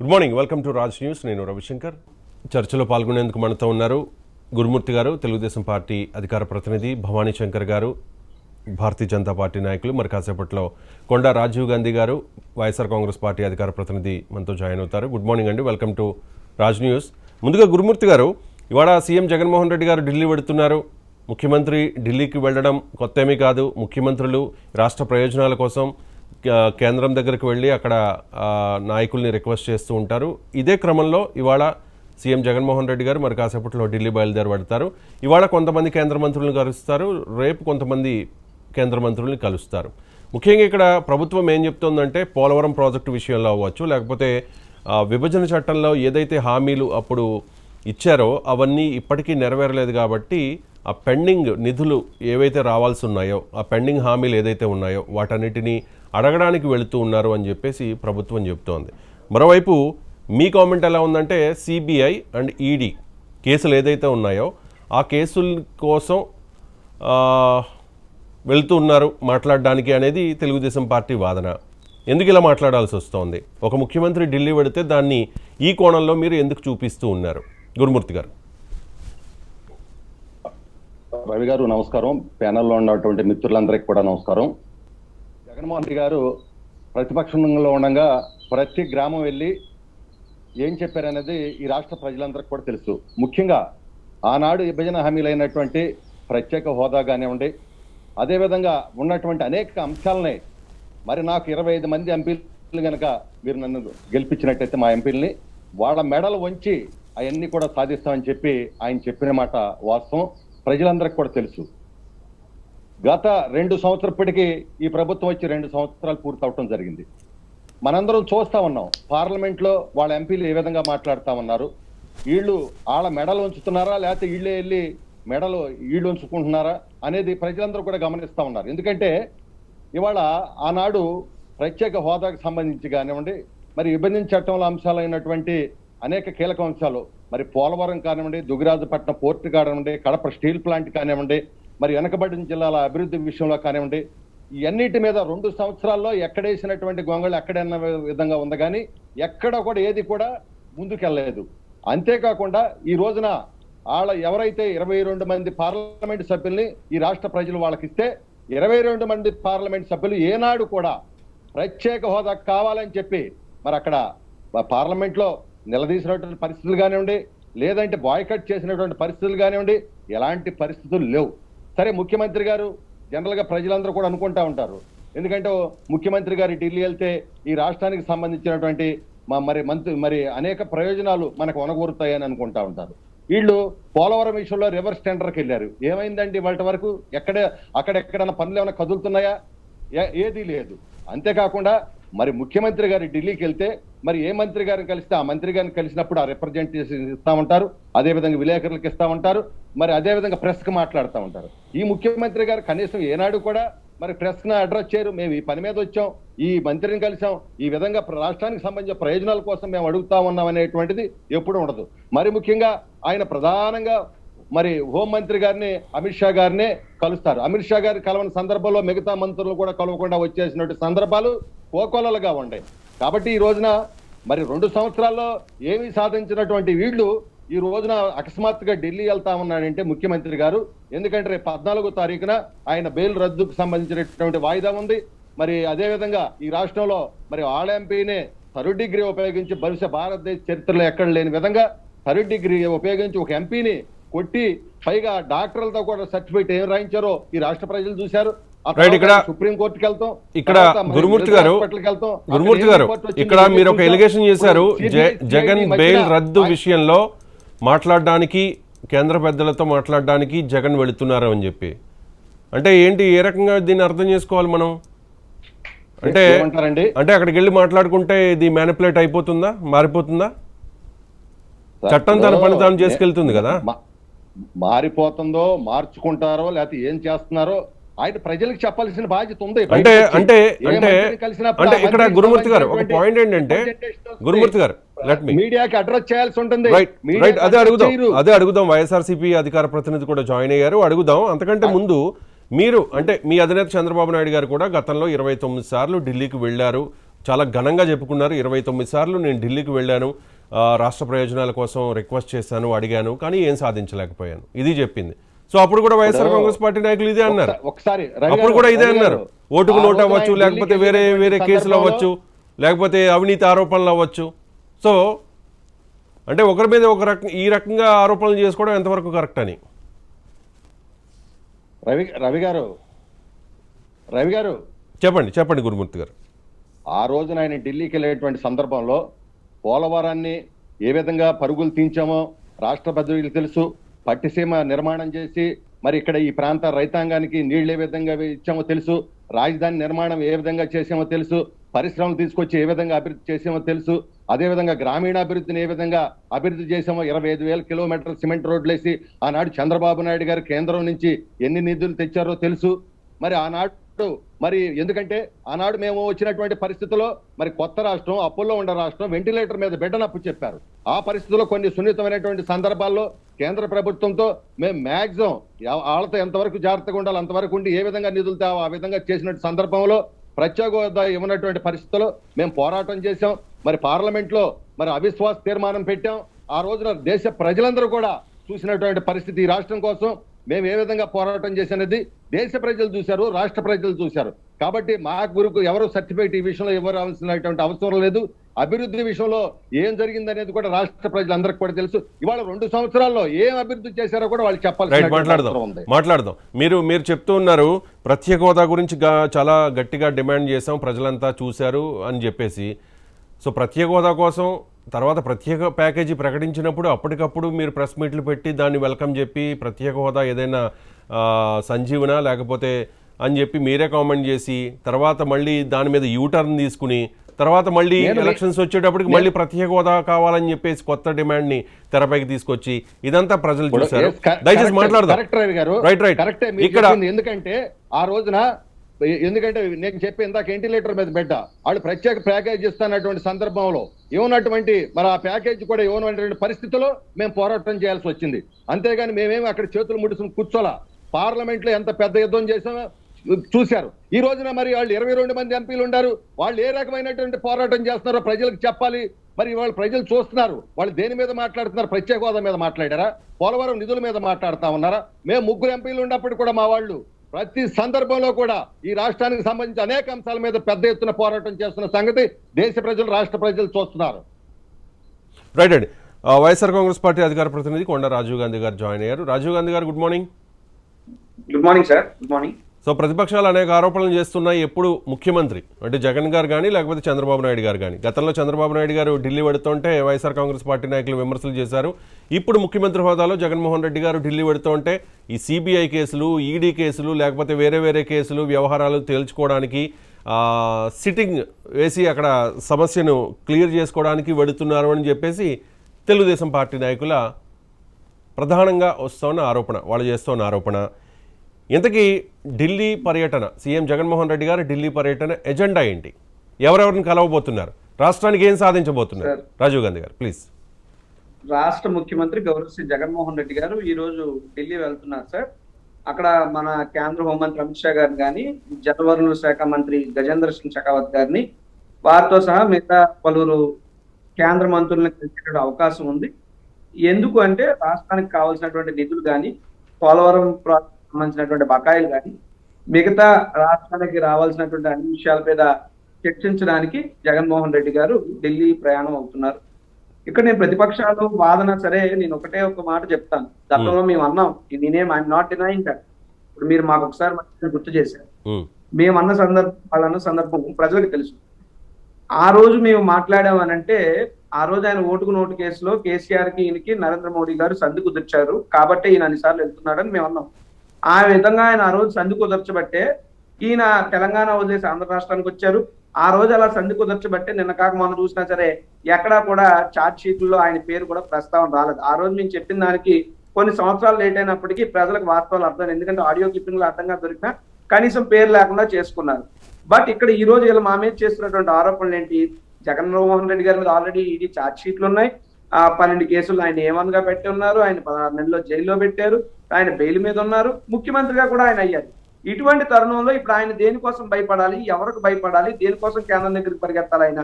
Good morning, welcome to Raj news. నేను రవిశంకర్. చర్చలో పాల్గొనేందుకు మనతో ఉన్నారు గురుమూర్తి గారు, తెలుగుదేశం పార్టీ అధికార ప్రతినిధి, భవానీ శంకర్ గారు, భారతీయ జనతా పార్టీ నాయకులు. మరి కాసేపట్లో కొండా రాజీవ్ గాంధీ గారు, వైఎస్ఆర్ కాంగ్రెస్ పార్టీ అధికార ప్రతినిధి మనతో జాయిన్ అవుతారు. గుడ్ మార్నింగ్ అండి, వెల్కమ్ టు రాజ్ న్యూస్. ముందుగా గురుమూర్తి గారు, ఇవాళ సీఎం జగన్మోహన్ రెడ్డి గారు ఢిల్లీ వెడుతున్నారు. ముఖ్యమంత్రి ఢిల్లీకి వెళ్ళడం కొత్త ఏమీ కాదు. ముఖ్యమంత్రులు రాష్ట్ర ప్రయోజనాల కోసం కేంద్రం దగ్గరికి వెళ్ళి అక్కడ నాయకుల్ని రిక్వెస్ట్ చేస్తూ ఉంటారు. ఇదే క్రమంలో ఇవాళ సీఎం జగన్మోహన్ రెడ్డి గారు మరి కాసేపట్లో ఢిల్లీ బయలుదేరబడతారు. ఇవాళ కొంతమంది కేంద్ర మంత్రులను కలుస్తారు, రేపు కొంతమంది కేంద్ర మంత్రుల్ని కలుస్తారు. ముఖ్యంగా ఇక్కడ ప్రభుత్వం ఏం చెప్తోందంటే పోలవరం ప్రాజెక్టు విషయంలో అవ్వచ్చు, లేకపోతే విభజన చట్టంలో ఏదైతే హామీలు అప్పుడు ఇచ్చారో అవన్నీ ఇప్పటికీ నెరవేరలేదు కాబట్టి ఆ పెండింగ్ నిధులు ఏవైతే రావాల్సి ఉన్నాయో, ఆ పెండింగ్ హామీలు ఏదైతే ఉన్నాయో వాటన్నిటినీ అడగడానికి వెళుతూ ఉన్నారు అని చెప్పేసి ప్రభుత్వం చెప్తోంది. మరోవైపు మీ కామెంట్ ఎలా ఉందంటే సిబిఐ అండ్ ఈడీ కేసులు ఏదైతే ఉన్నాయో ఆ కేసుల కోసం వెళ్తూ ఉన్నారు మాట్లాడడానికి అనేది తెలుగుదేశం పార్టీ వాదన. ఎందుకు ఇలా మాట్లాడాల్సి వస్తోంది? ఒక ముఖ్యమంత్రి ఢిల్లీ వెళితే దాన్ని ఈ కోణంలో మీరు ఎందుకు చూపిస్తూ ఉన్నారు? గురుమూర్తి గారు. రవి గారు నమస్కారం. ప్యానెల్లో ఉన్నటువంటి మిత్రులందరికీ కూడా నమస్కారం. జగన్మోహన్ రెడ్డి గారు ప్రతిపక్షంలో ఉండగా ప్రతి గ్రామం వెళ్ళి ఏం చెప్పారనేది ఈ రాష్ట్ర ప్రజలందరికీ కూడా తెలుసు. ముఖ్యంగా ఆనాడు విభజన హామీలైనటువంటి ప్రత్యేక హోదా కానివ్వండి, అదేవిధంగా ఉన్నటువంటి అనేక అంశాలని మరి నాకు 25 మంది ఎంపీలు కనుక మీరు నన్ను గెలిపించినట్టయితే మా ఎంపీలని వాళ్ళ మెడలు వంచి అవన్నీ కూడా సాధిస్తామని చెప్పి ఆయన చెప్పిన మాట వాస్తవం, ప్రజలందరికీ కూడా తెలుసు. గత 2 సంవత్సరాలప్పటికీ ఈ ప్రభుత్వం వచ్చి 2 సంవత్సరాలు పూర్తవటం జరిగింది. మనందరం చూస్తా ఉన్నాం పార్లమెంట్లో వాళ్ళ ఎంపీలు ఏ విధంగా మాట్లాడుతూ ఉన్నారు. వీళ్ళు వాళ్ళ మెడలు ఉంచుతున్నారా లేకపోతే వీళ్ళే వెళ్ళి మెడలు వీళ్ళు ఉంచుకుంటున్నారా అనేది ప్రజలందరూ కూడా గమనిస్తూ ఉన్నారు. ఎందుకంటే ఇవాళ ఆనాడు ప్రత్యేక హోదాకు సంబంధించి కానివ్వండి, మరి విభజన చట్టంలో అంశాలైనటువంటి అనేక కీలక అంశాలు, మరి పోలవరం కానివ్వండి, దుగిరాజపట్నం పోర్టు కానివ్వండి, కడప స్టీల్ ప్లాంట్ కానివ్వండి, మరి వెనకబడిన జిల్లాల అభివృద్ధి విషయంలో కానివ్వండి, ఇవన్నిటి మీద 2 సంవత్సరాల్లో ఎక్కడేసినటువంటి గొంగళి ఎక్కడన్న విధంగా ఉంది, కానీ ఎక్కడ కూడా ఏది కూడా ముందుకెళ్ళలేదు. అంతేకాకుండా ఈ రోజున వాళ్ళ ఎవరైతే 22 మంది పార్లమెంట్ సభ్యుల్ని ఈ రాష్ట్ర ప్రజలు వాళ్ళకి ఇస్తే 22 మంది పార్లమెంట్ సభ్యులు ఏనాడు కూడా ప్రత్యేక హోదా కావాలని చెప్పి మరి అక్కడ పార్లమెంట్లో నిలదీసినటువంటి పరిస్థితులు కానివ్వండి, లేదంటే బాయ్కట్ చేసినటువంటి పరిస్థితులు కానివ్వండి, ఎలాంటి పరిస్థితులు లేవు. సరే, ముఖ్యమంత్రి గారు జనరల్గా ప్రజలందరూ కూడా అనుకుంటా ఉంటారు, ఎందుకంటే ముఖ్యమంత్రి గారు ఢిల్లీ వెళ్తే ఈ రాష్ట్రానికి సంబంధించినటువంటి మరి అనేక ప్రయోజనాలు మనకు ఒనగూరుతాయని అనుకుంటా ఉంటారు. వీళ్ళు పోలవరం విషయంలో రివర్స్ టెండర్కి వెళ్ళారు. ఏమైందండి వాటి వరకు? అక్కడెక్కడన్నా పనులు ఏమైనా కదులుతున్నాయా? ఏదీ లేదు. అంతేకాకుండా మరి ముఖ్యమంత్రి గారు ఢిల్లీకి వెళ్తే మరి ఏ మంత్రి గారిని కలిస్తే ఆ మంత్రి గారిని కలిసినప్పుడు ఆ రిప్రజెంటేషన్ ఇస్తా ఉంటారు, అదేవిధంగా విలేకరులకు ఇస్తా ఉంటారు, మరి అదేవిధంగా ప్రెస్కి మాట్లాడుతూ ఉంటారు. ఈ ముఖ్యమంత్రి గారు కనీసం ఏనాడు కూడా మరి ప్రెస్ను అడ్రస్ చేయరు. మేము ఈ పని మీద వచ్చాం, ఈ మంత్రిని కలిసాం, ఈ విధంగా రాష్ట్రానికి సంబంధించిన ప్రయోజనాల కోసం మేము అడుగుతా ఉన్నాం అనేటువంటిది ఎప్పుడు ఉండదు. మరి ముఖ్యంగా ఆయన ప్రధానంగా మరి హోంమంత్రి గారిని, అమిత్ షా గారినే కలుస్తారు. అమిత్ షా గారి కలవని సందర్భంలో మిగతా మంత్రులు కూడా కలవకుండా వచ్చేసినటువంటి సందర్భాలు కోకొల్లలుగా ఉన్నాయి. కాబట్టి ఈ రోజున మరి 2 సంవత్సరాల్లో ఏమీ సాధించినటువంటి వీళ్ళు ఈ రోజున అకస్మాత్తుగా ఢిల్లీ వెళ్తా ఉన్నాడంటే ముఖ్యమంత్రి గారు, ఎందుకంటే రేపు 14వ తారీఖున ఆయన బెయిల్ రద్దుకు సంబంధించినటువంటి వాయిదా ఉంది. మరి అదేవిధంగా ఈ రాష్ట్రంలో మరి ఆళ్ళ ఎంపీనే థర్డ్ డిగ్రీ ఉపయోగించి బహుశా భారతదేశ చరిత్రలో ఎక్కడ లేని విధంగా థర్డ్ డిగ్రీ ఉపయోగించి ఒక ఎంపీని కొట్టి పైగా డాక్టర్లతో కూడా సర్టిఫికేట్ ఏం రాయించారో ఈ రాష్ట్ర ప్రజలు చూశారు. ఇక్కడ సుప్రీం కోర్టుకి వెళ్తాం. ఇక్కడ గురుమూర్తి గారు ఇక్కడ మీరు ఒక ఎలిగేషన్ చేశారు, జగన్ బెయిల్ రద్దు విషయంలో మాట్లాడడానికి, కేంద్ర పెద్దలతో మాట్లాడడానికి జగన్ వెళుతున్నారు అని చెప్పి. అంటే ఏంటి, ఏ రకంగా దీన్ని అర్థం చేసుకోవాలి మనం? అంటే అక్కడికి వెళ్ళి మాట్లాడుకుంటే ఇది మ్యానిపులేట్ అయిపోతుందా, మారిపోతుందా? చట్టం తన పని తాను చేసుకెళ్తుంది కదా. మారిపోతుందో మార్చుకుంటారో లేకపోతే ఏం చేస్తున్నారో ఆయన ప్రజలకు చెప్పాల్సిన బాధ్యత ఉంది. అంటే అంటే అంటే అంటే ఇక్కడ గురుమూర్తి గారు ఒక పాయింట్ ఏంటంటే, గురుమూర్తి గారు మీడియాకి అడ్రస్ చేయాల్సి ఉంటుంది. రైట్, అదే అడుగుదాం. వైఎస్ఆర్సీపీ అధికార ప్రతినిధి కూడా జాయిన్ అయ్యారు, అడుగుదాం. అంతకంటే ముందు మీరు అంటే మీ అధినేత చంద్రబాబు నాయుడు గారు కూడా గతంలో 29 సార్లు ఢిల్లీకి వెళ్లారు, చాలా ఘనంగా చెప్పుకున్నారు. 29 సార్లు నేను ఢిల్లీకి వెళ్ళాను, రాష్ట్ర ప్రయోజనాల కోసం రిక్వెస్ట్ చేశాను, అడిగాను, కానీ ఏం సాధించలేకపోయాను, ఇది చెప్పింది. సో అప్పుడు కూడా వైఎస్ఆర్ కాంగ్రెస్ పార్టీ నాయకులు ఇదే అన్నారు. ఒకసారి అప్పుడు కూడా ఇదే అన్నారు. ఓటుకు నోటు అవ్వచ్చు, లేకపోతే వేరే వేరే కేసులు అవ్వచ్చు, లేకపోతే అవినీతి ఆరోపణలు అవ్వచ్చు. సో అంటే ఒకరి మీద ఒక ఈ రకంగా ఆరోపణలు చేసుకోవడం ఎంతవరకు కరెక్ట్ అని. రవి గారు చెప్పండి గురుమూర్తి గారు. ఆ రోజున ఆయన ఢిల్లీకి వెళ్ళేటువంటి సందర్భంలో పోలవరాన్ని ఏ విధంగా పరుగులు తీయించామో రాష్ట్ర ప్రజలకు తెలుసు. పట్టిసీమ నిర్మాణం చేసి మరి ఇక్కడ ఈ ప్రాంత రైతాంగానికి నీళ్లు ఏ విధంగా ఇచ్చామో తెలుసు. రాజధాని నిర్మాణం ఏ విధంగా చేసామో తెలుసు. పరిశ్రమలు తీసుకొచ్చి ఏ విధంగా అభివృద్ధి చేసామో తెలుసు. అదేవిధంగా గ్రామీణాభివృద్ధిని ఏ విధంగా అభివృద్ధి చేసామో 25,000 కిలోమీటర్ల సిమెంట్ రోడ్లు వేసి ఆనాడు చంద్రబాబు నాయుడు గారు కేంద్రం నుంచి ఎన్ని నిధులు తెచ్చారో తెలుసు. మరి ఆనాడు మరి ఎందుకంటే ఆనాడు మేము వచ్చినటువంటి పరిస్థితుల్లో మరి కొత్త రాష్ట్రం, అప్పుల్లో ఉన్న రాష్ట్రం, వెంటిలేటర్ మీద బిడ్డనప్పు చెప్పారు. ఆ పరిస్థితుల్లో కొన్ని సున్నితమైనటువంటి సందర్భాల్లో కేంద్ర ప్రభుత్వంతో మేము మ్యాక్సిమం వాళ్ళతో ఎంతవరకు జాగ్రత్తగా ఉండాలి అంతవరకు ఉండి ఏ విధంగా నిధులు తేవో ఆ విధంగా చేసినటువంటి సందర్భంలో ప్రత్యేక హోదా ఇవ్వనటువంటి పరిస్థితుల్లో మేము పోరాటం చేశాం. మరి పార్లమెంట్ లో మరి అవిశ్వాస తీర్మానం పెట్టాం. ఆ రోజున దేశ ప్రజలందరూ కూడా చూసినటువంటి పరిస్థితి. ఈ రాష్ట్రం కోసం మేము ఏ విధంగా పోరాటం చేసినది దేశ ప్రజలు చూశారు, రాష్ట్ర ప్రజలు చూశారు. కాబట్టి మా గురుకు ఎవరు సర్టిఫికేట్ ఈ విషయంలో ఇవ్వాల్సినటువంటి అవసరం లేదు. అభివృద్ధి విషయంలో ఏం జరిగింది అనేది కూడా రాష్ట్ర ప్రజలందరికీ కూడా తెలుసు. ఇవాళ 2 సంవత్సరాల్లో ఏం అభివృద్ధి చేశారో కూడా వాళ్ళు చెప్పాలి. మాట్లాడదాం. మీరు చెప్తూ ఉన్నారు ప్రత్యేక హోదా గురించి చాలా గట్టిగా డిమాండ్ చేశాం, ప్రజలంతా చూశారు అని చెప్పేసి. సో ప్రత్యేక హోదా కోసం తర్వాత ప్రత్యేక ప్యాకేజీ ప్రకటించినప్పుడు అప్పటికప్పుడు మీరు ప్రెస్ మీట్లు పెట్టి దాన్ని వెల్కమ్ చెప్పి ప్రత్యేక హోదా ఏదైనా సంజీవన లేకపోతే అని చెప్పి మీరే కామెంట్ చేసి తర్వాత మళ్ళీ దాని మీద యూటర్న్ తీసుకుని తర్వాత మళ్ళీ ఎలక్షన్స్ వచ్చేటప్పటికి మళ్ళీ ప్రత్యేక హోదా కావాలని చెప్పేసి కొత్త డిమాండ్ ని తెరపైకి తీసుకొచ్చి ఇదంతా ప్రజలు చూశారు. దయచేసి మాట్లాడదాం. రైట్. ఇక్కడ ఎందుకంటే ఆ రోజున నేను చెప్పి ఇందాక వెంటిలేటర్ మీద బిడ్డ వాళ్ళు ప్రత్యేక ప్యాకేజ్ ఇస్తానటువంటి సందర్భంలో ఇవ్వనటువంటి మరి ఆ ప్యాకేజ్ కూడా ఇవ్వనటువంటి పరిస్థితుల్లో మేము పోరాటం చేయాల్సి వచ్చింది. అంతేగాని మేమేమి అక్కడ చేతులు ముడుచుకుని కూర్చోలా. పార్లమెంట్ లో ఎంత పెద్ద యుద్ధం చేసామో చూశారు. ఈ రోజున మరి వాళ్ళు 22 మంది ఎంపీలు ఉన్నారు. వాళ్ళు ఏ రకమైనటువంటి పోరాటం చేస్తున్నారో ప్రజలకు చెప్పాలి. మరి వాళ్ళు ప్రజలు చూస్తున్నారు. వాళ్ళు దేని మీద మాట్లాడుతున్నారు? ప్రత్యేక హోదా మీద మాట్లాడారా? పోలవరం నిధుల మీద మాట్లాడుతా ఉన్నారా? మేము 3 ఎంపీలు ఉన్నప్పుడు కూడా మా వాళ్ళు ప్రతి సందర్భంలో కూడా ఈ రాష్ట్రానికి సంబంధించి అనేక అంశాల మీద పెద్ద ఎత్తున పోరాటం చేస్తున్న సంగతి దేశ ప్రజలు, రాష్ట్ర ప్రజలు చూస్తున్నారు. రైట్ అండి. వైఎస్ఆర్ కాంగ్రెస్ పార్టీ అధికార ప్రతినిధి కొండ రాజీవ్ గాంధీ గారు జాయిన్ అయ్యారు. రాజీవ్ గాంధీ గారు good morning. Good morning sir. Good morning. So ప్రతిపక్షాలు అనేక ఆరోపణలు చేస్తున్నాయి. ఎప్పుడు ముఖ్యమంత్రి అంటే జగన్ గారు కానీ లేకపోతే చంద్రబాబు నాయుడు గారు కానీ, గతంలో చంద్రబాబు నాయుడు గారు ఢిల్లీ వెడుతుంటే వైఎస్ఆర్ కాంగ్రెస్ పార్టీ నాయకులు విమర్శలు చేశారు. ఇప్పుడు ముఖ్యమంత్రి హోదాలో జగన్మోహన్ రెడ్డి గారు ఢిల్లీ వెడుతుంటే ఈ సిబిఐ కేసులు, ఈడీ కేసులు లేకపోతే వేరే వేరే కేసులు వ్యవహారాలు తేల్చుకోవడానికి సిట్టింగ్ వేసి అక్కడ సమస్యను క్లియర్ చేసుకోవడానికి వెడుతున్నారు అని చెప్పేసి తెలుగుదేశం పార్టీ నాయకుల ప్రధానంగా వస్తున్న ఆరోపణ, వాళ్ళు చేస్తున్న ఆరోపణ. ఇంతకీ ఢిల్లీ పర్యటన, సీఎం జగన్మోహన్ రెడ్డి గారు ఢిల్లీ పర్యటన ఎజెండా ఏంటి? ఎవరెవరిని కలవబోతున్నారు? రాష్ట్రానికి ఏం సాధించబోతున్నారు? రాజీవ్ గాంధీ గారు ప్లీజ్. రాష్ట్ర ముఖ్యమంత్రి గౌరవ శ్రీ జగన్మోహన్ రెడ్డి గారు ఈ రోజు ఢిల్లీ వెళ్తున్నారు సార్. అక్కడ మన కేంద్ర హోంమంత్రి అమిత్ షా గారిని కానీ, జలవనరుల శాఖ మంత్రి గజేంద్ర సింగ్ షెకావత్ గారిని, వారితో సహా మిగతా పలువురు కేంద్ర మంత్రులను కలిసే అవకాశం ఉంది. ఎందుకు అంటే రాష్ట్రానికి కావాల్సినటువంటి నిధులు కానీ, పోలవరం సంబంధించినటువంటి బకాయిలు కానీ, మిగతా రాష్ట్రానికి రావాల్సినటువంటి అన్ని విషయాల మీద చర్చించడానికి జగన్మోహన్ రెడ్డి గారు ఢిల్లీ ప్రయాణం అవుతున్నారు. ఇక్కడ నేను ప్రతిపక్షాలు వాదన సరే, నేను ఒకటే ఒక మాట చెప్తాను. గతంలో మేము అన్నాం, నేనేం ఐఎమ్ నాట్ డినైయింగ్ దట్. ఇప్పుడు మీరు మాకు ఒకసారి గుర్తు చేశారు. మేము అన్న సందర్భం, వాళ్ళు అన్న సందర్భం ప్రజలకు తెలుసు. ఆ రోజు మేము మాట్లాడామనంటే ఆ రోజు ఆయన ఓటుకు నోటు కేసులో కేసీఆర్ కి ఈయనకి నరేంద్ర మోడీ గారు సంధి కుదిర్చారు కాబట్టి ఈయన అన్నిసార్లు వెళ్తున్నాడని మేము అన్నాం. ఆ విధంగా ఆయన ఆ రోజు సంధి కుదర్చబట్టే ఈయన తెలంగాణ వదిలేసి ఆంధ్ర రాష్ట్రానికి వచ్చారు. ఆ రోజు అలా సంధి కుదర్చబట్టే నిన్న కాక మనం చూసినా సరే ఎక్కడా కూడా ఛార్జ్ షీట్లలో ఆయన పేరు కూడా ప్రస్తావన రాలేదు. ఆ రోజు మేము చెప్పిన దానికి కొన్ని సంవత్సరాలు లేట్ అయినప్పటికీ ప్రజలకు వాస్తవాలు అర్థం, ఎందుకంటే ఆడియో క్లిప్పింగ్ లో అర్థంగా దొరికినా కనీసం పేరు లేకుండా చేసుకున్నారు. బట్ ఇక్కడ ఈ రోజు ఇలా మా మీద చేస్తున్నటువంటి ఆరోపణలు ఏంటి? జగన్మోహన్ రెడ్డి గారి మీద ఆల్రెడీ ఈడీ ఛార్జ్ షీట్లు ఉన్నాయి. 12 కేసులు ఆయన ఏమన్గా పెట్టి ఉన్నారు. ఆయన 16 నెలల్లో జైల్లో పెట్టారు. ఆయన బెయిల్ మీద ఉన్నారు. ముఖ్యమంత్రిగా కూడా ఆయన అయ్యారు. ఇటువంటి తరుణంలో ఇప్పుడు ఆయన దేనికోసం భయపడాలి, ఎవరికి భయపడాలి, దేనికోసం కేంద్రం దగ్గరికి పరిగెత్తాలి ఆయన?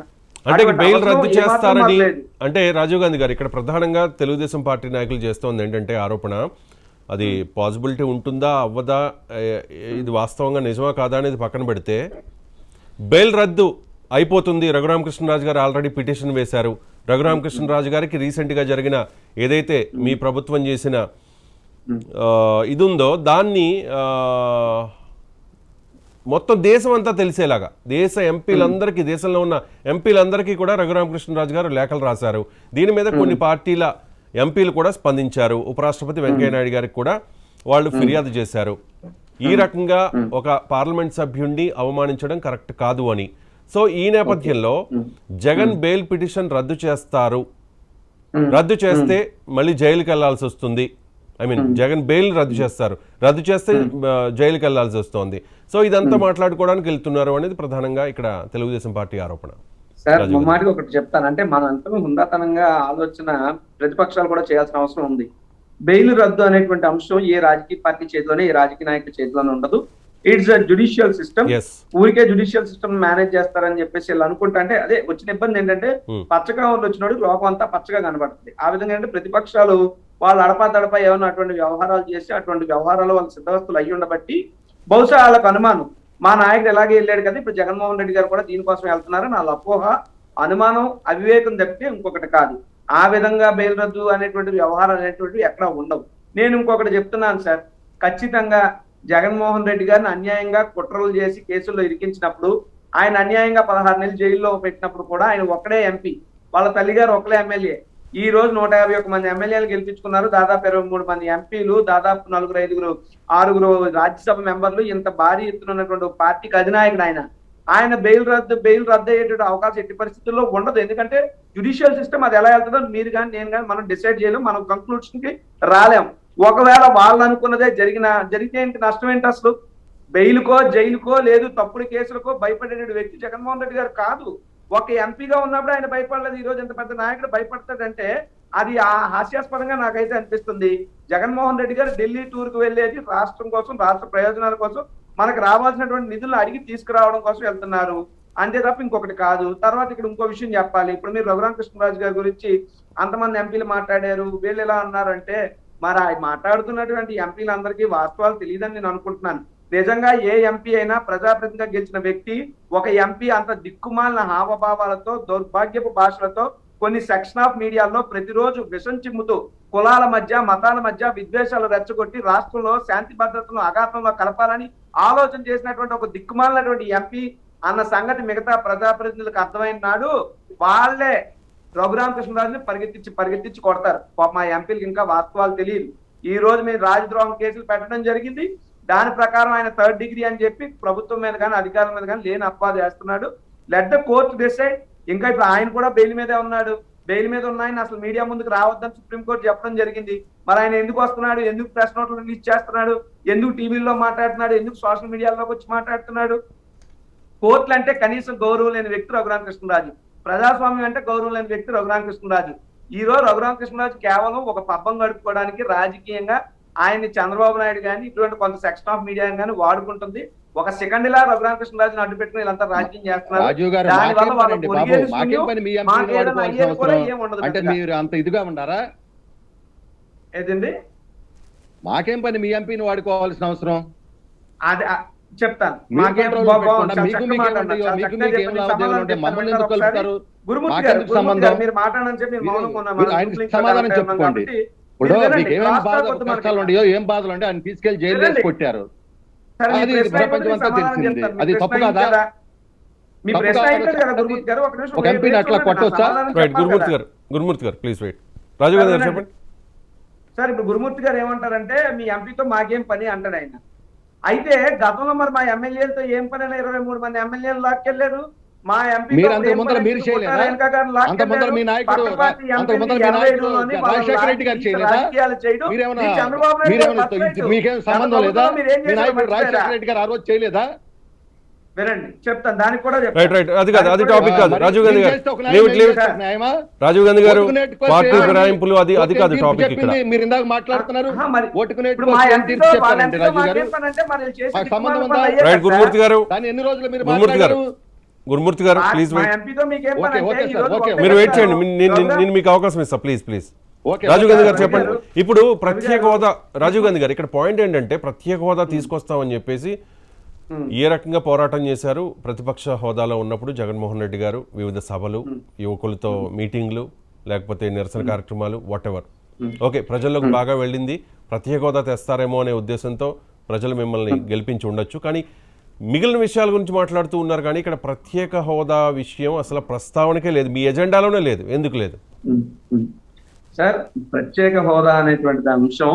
అంటే అటువంటి బెయిల్ అవసరం రద్దు ఏమాత్రం చేస్తారని మాకు లేదు. అంటే రాజీవ్ గాంధీ గారు ఇక్కడ ప్రధానంగా తెలుగుదేశం పార్టీ నాయకులు చేస్తోంది ఏంటంటే ఆరోపణ, అది పాసిబిలిటీ ఉంటుందా అవ్వదా, ఇది వాస్తవంగా నిజమా కాదా అనేది పక్కన పెడితే బెయిల్ రద్దు అయిపోతుంది. రఘురామకృష్ణరాజు గారు ఆల్రెడీ పిటిషన్ వేశారు. రఘురామకృష్ణరాజు గారికి రీసెంట్గా జరిగిన ఏదైతే మీ ప్రభుత్వం చేసిన ఇది ఉందో దాన్ని మొత్తం దేశం అంతా తెలిసేలాగా దేశ ఎంపీలందరికీ, దేశంలో ఉన్న ఎంపీలందరికీ కూడా రఘురామకృష్ణరాజు గారు లేఖలు రాశారు. దీని మీద కొన్ని పార్టీల ఎంపీలు కూడా స్పందించారు. ఉపరాష్ట్రపతి వెంకయ్యనాయుడు గారికి కూడా వాళ్ళు ఫిర్యాదు చేశారు. ఈ రకంగా ఒక పార్లమెంట్ సభ్యుడిని అవమానించడం కరెక్ట్ కాదు అని. సో ఈ నేపథ్యంలో జగన్ బెయిల్ పిటిషన్ రద్దు చేస్తారు, రద్దు చేస్తే మళ్ళీ జైలుకి వెళ్లాల్సి వస్తుంది. జగన్ బెయిల్ రద్దు చేస్తారు, రద్దు చేస్తే జైలుకి వెళ్లాల్సి వస్తుంది. సో ఇదంతా మాట్లాడుకోవడానికి వెళ్తున్నారు అనేది ప్రధానంగా ఇక్కడ తెలుగుదేశం పార్టీ ఆరోపణ. సార్ మాటికి ఒకటి చెప్తాను, అంటే మనంతా హుందాతనంగా ఆలోచన ప్రతిపక్షాలు కూడా చేయాల్సిన అవసరం ఉంది. బెయిల్ రద్దు అనేటువంటి అంశం ఏ రాజకీయ పార్టీ చేతిలోనే, ఏ రాజకీయ నాయకుల చేతిలోనే ఉండదు. It's a judicial system. ఊరికే జుడిషియల్ సిస్టమ్ మేనేజ్ చేస్తారని చెప్పేసి వీళ్ళు అనుకుంటా, అంటే అదే వచ్చిన ఇబ్బంది ఏంటంటే పచ్చగా వచ్చినోడు లోకం అంతా పచ్చగా కనబడుతుంది. ఆ విధంగా అంటే ప్రతిపక్షాలు వాళ్ళు అడపా ఏమన్నా అటువంటి వ్యవహారాలు చేసి అటువంటి వ్యవహారాలు వాళ్ళు సిద్ధవస్తులు అయ్యి ఉండబట్టి బహుశా వాళ్ళకు అనుమానం, మా నాయకుడు ఎలాగే వెళ్ళాడు కదా ఇప్పుడు జగన్మోహన్ రెడ్డి గారు కూడా దీనికోసం వెళ్తున్నారని వాళ్ళ అపోహ, అనుమానం, అవివేకం తప్పితే ఇంకొకటి కాదు. ఆ విధంగా బెయిల్ రద్దు అనేటువంటి వ్యవహారాలు అనేటువంటివి ఎక్కడ ఉండవు. నేను ఇంకొకటి చెప్తున్నాను సార్, ఖచ్చితంగా జగన్మోహన్ రెడ్డి గారిని అన్యాయంగా కుట్రలు చేసి కేసుల్లో ఇరికించినప్పుడు, ఆయన అన్యాయంగా 16 నెలలు జైల్లో పెట్టినప్పుడు కూడా ఆయన ఒక్కడే ఎంపీ, వాళ్ళ తల్లిగారు ఒక్కలే ఎమ్మెల్యే. ఈ రోజు 151 మంది ఎమ్మెల్యేలు గెలిపించుకున్నారు, దాదాపు 23 మంది ఎంపీలు, దాదాపు 4, 5, 6 రాజ్యసభ మెంబర్లు, ఇంత భారీ ఎత్తున ఉన్నటువంటి పార్టీకి అధినాయకుడు ఆయన. ఆయన బెయిల్ రద్దు అయ్యేటువంటి అవకాశం ఎట్టి పరిస్థితుల్లో ఉండదు. ఎందుకంటే జ్యుడిషియల్ సిస్టమ్ అది ఎలా వెళ్తుందో మీరు కానీ నేను కానీ మనం డిసైడ్ చేయలేం, మనం కంక్లూషన్ కి రాలేం. ఒకవేళ వాళ్ళు అనుకున్నదే జరిగితే ఏంటి, నష్టం ఏంటి? అసలు బెయిల్కో జైలుకో లేదు తప్పుడు కేసులకో భయపడే వ్యక్తి జగన్మోహన్ రెడ్డి గారు కాదు. ఒక ఎంపీగా ఉన్నప్పుడు ఆయన భయపడలేదు, ఈ రోజు ఎంత పెద్ద నాయకుడు భయపడతాడంటే అది హాస్యాస్పదంగా నాకైతే అనిపిస్తుంది. జగన్మోహన్ రెడ్డి గారు ఢిల్లీ టూర్ కు వెళ్ళేది రాష్ట్రం కోసం, రాష్ట్ర ప్రయోజనాల కోసం, మనకు రావాల్సినటువంటి నిధులను అడిగి తీసుకురావడం కోసం వెళ్తున్నారు, అంతే తప్ప ఇంకొకటి కాదు. తర్వాత ఇక్కడ ఇంకో విషయం చెప్పాలి. ఇప్పుడు మీరు రఘురామకృష్ణరాజు గారి గురించి అంతమంది ఎంపీలు మాట్లాడారు, వీళ్ళు ఎలా అన్నారంటే మరి ఆయన మాట్లాడుతున్నటువంటి ఎంపీలందరికీ వాస్తవాలు తెలియదని నేను అనుకుంటున్నాను. నిజంగా ఏ ఎంపీ అయినా ప్రజాప్రతినిధిగా గెలిచిన వ్యక్తి, ఒక ఎంపీ అంత దిక్కుమాలిన హావభావాలతో, దౌర్భాగ్యపు భాషలతో కొన్ని సెక్షన్ ఆఫ్ మీడియాల్లో ప్రతిరోజు విషం చిమ్ముతూ కులాల మధ్య, మతాల మధ్య విద్వేషాలు రెచ్చగొట్టి రాష్ట్రంలో శాంతి భద్రతను అఘాతంలో కలపాలని ఆలోచన చేసినటువంటి ఒక దిక్కుమాలినటువంటి ఎంపీ అన్న సంగతి మిగతా ప్రజాప్రతినిధులకు అర్థమైన నాడు వాళ్ళే రఘురామకృష్ణరాజుని పరిగెత్తించి కొడతారు. మా ఎంపీలకు ఇంకా వాస్తవాలు తెలియదు. ఈ రోజు మీరు రాజద్రోహం కేసులు పెట్టడం జరిగింది, దాని ప్రకారం ఆయన 3rd డిగ్రీ అని చెప్పి ప్రభుత్వం మీద కానీ అధికారుల మీద కానీ లేని అప్పాలు చేస్తున్నాడు. Let the court decide. ఇంకా ఇప్పుడు ఆయన కూడా బెయిల్ మీదే ఉన్నాడు. బెయిల్ మీద ఉన్నాయని అసలు మీడియా ముందుకు రావద్దని సుప్రీంకోర్టు చెప్పడం జరిగింది. మరి ఆయన ఎందుకు వస్తున్నాడు, ఎందుకు ప్రెస్ నోట్లు రిలీజ్ చేస్తున్నాడు, ఎందుకు టీవీల్లో మాట్లాడుతున్నాడు, ఎందుకు సోషల్ మీడియాలోకి వచ్చి మాట్లాడుతున్నాడు? కోర్టులు అంటే కనీసం గౌరవం లేని వ్యక్తి రఘురామకృష్ణరాజు, ప్రజాస్వామ్యం అంటే గౌరవం లేని వ్యక్తి రఘురామకృష్ణరాజు. ఈ రోజు రఘురామకృష్ణరాజు కేవలం ఒక పబ్బం గడుపుకోవడానికి రాజకీయంగా ఆయన్ని చంద్రబాబు నాయుడు కానీ ఇటువంటి కొంత సెక్షన్ ఆఫ్ మీడియా కానీ వాడుకుంటుంది. ఒక సెకండ్ ఇలా రఘురామకృష్ణరాజుని అడ్డు పెట్టుకుని వీళ్ళంతా రాజకీయం చేస్తున్నారు. ఏదండి మాకేం పని మీ ఎంపీని వాడుకోవాల్సిన అవసరం? అది చెప్తాను. మీరు మాట్లాడని చెప్పి సమాధానం చెప్పుకోండి. ఇప్పుడు మీకు ఏమేమి కష్టాలు ఉన్నాయో, ఏం బాధలు ఉంటే ఆయన తీసుకెళ్లి జైలు వేసి కొట్టారు, అది ప్రపంచం అంతా తెలిసింది. అది తప్పు కదా? ఒక ఎంపీని అట్లా కొట్టవచ్చా? గురుమూర్తి గారు ప్లీజ్ వెయిట్. రాజు గారు చెప్పండి సార్. ఇప్పుడు గురుమూర్తి గారు ఏమంటారంటే మీ ఎంపీతో మాకేం పని అంటాడు ఆయన. అయితే గతంలో మరి మా ఎమ్మెల్యేలతో ఏం పని? 23 మంది ఎమ్మెల్యేలు లాక్కెళ్లారు. మా ఎంపీ మీరు చేయలేదా? అంతమంది మీ నాయకుడు రాజశేఖర రెడ్డి గారు చేయలేదా? మీకేం సంబంధం లేదా? మీ నాయకుడు రాజశేఖర రెడ్డి గారు ఆ రోజు చేయలేదా? వినండి చెప్తాను, దానికి కూడా రైట్ చెప్తాను. రైట్ అది కాదు, అది దానికి టాపిక్ కూడా కాదు. మరి రాజీవ్ గాంధీ నేను గారు చేస్తే ఒక leave న్యాయం, it, నేను leave it. చేస్తే ఒక న్యాయమా? రాజీవ్ గాంధీ గారు ఓటుకునేటికి పార్టీ వస్తే ఫిరాయింపులు అది అది ఓటు కాదు తీర్పు టాపిక్ ఇక్కడ. చెప్పింది మీరు ఇందాక మాట్లాడుతున్నారు. ఆహా, మరి ఓటుకునేటికి ఇప్పుడు మా వస్తే ఏం ఎంపీతో తీర్పు వాళ్ళ చెప్పారండి ఎంపీతో రాజు గారు? మాకేం పని అంటే మరి చేసే మాకు సంబంధం దిక్కుమాలిన ఉందా? పనులు అయ్యే రైట్ కదా గురుమూర్తి గారు, దాన్ని ఎన్ని రోజులు మీరు గురుమూర్తి గారు, మాట్లాడారు? గురుమూర్తి గారు ప్లీజ్ మా వెయిట్. ఎంపీతో మీకేం పని ఓకే, అంటే ఓకే ఈ సార్, రోజు ఓకే, ఒకటే మీరు వెయిట్ చేయండి, చెప్తాను. నేను మీకు అవకాశం ఇస్తా, please please. Okay, Rajiv Gandhi గారు ఓకే, చెప్పండి. గారు. ఇప్పుడు ప్రత్యేక గారు. హోదా, రాజీవ్ గాంధీ గారు ఇక్కడ పాయింట్ ఏంటంటే ప్రత్యేక హోదా తీసుకొస్తామని చెప్పేసి ఏ రకంగా పోరాటం చేశారు ప్రతిపక్ష హోదాలో ఉన్నప్పుడు జగన్మోహన్ రెడ్డి గారు? వివిధ సభలు, యువకులతో మీటింగ్లు, లేకపోతే నిరసన కార్యక్రమాలు, వాట్ ఎవర్. ఓకే, ప్రజల్లోకి బాగా వెళ్ళింది. ప్రత్యేక హోదా తెస్తారేమో అనే ఉద్దేశంతో ప్రజలు మిమ్మల్ని గెలిపించి ఉండొచ్చు. కానీ మిగిలిన విషయాల గురించి మాట్లాడుతూ ఉన్నారు, కానీ ఇక్కడ ప్రత్యేక హోదా విషయం అసలు ప్రస్తావనకే లేదు, మీ ఎజెండాలోనే లేదు. ఎందుకు లేదు? సార్, ప్రత్యేక హోదా అనేటువంటి అంశం